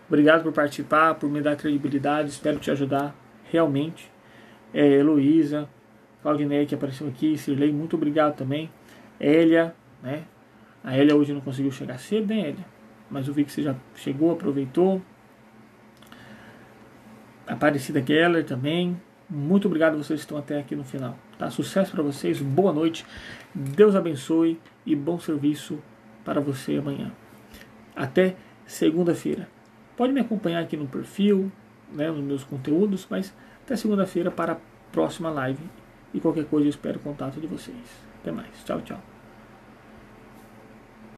A: Obrigado por participar, por me dar credibilidade. Espero te ajudar realmente. Heloísa, Claudinei, que apareceu aqui, Sirlei, muito obrigado também. Hélia, né? A Hélia hoje não conseguiu chegar cedo, né, Hélia? Mas eu vi que você já chegou, aproveitou. Aparecida Geller também. Muito obrigado a vocês que estão até aqui no final, tá? Sucesso para vocês, boa noite, Deus abençoe e bom serviço para você amanhã. Até segunda-feira. Pode me acompanhar aqui no perfil, né, nos meus conteúdos, mas até segunda-feira para a próxima live. E qualquer coisa eu espero o contato de vocês. Até mais. Tchau, tchau.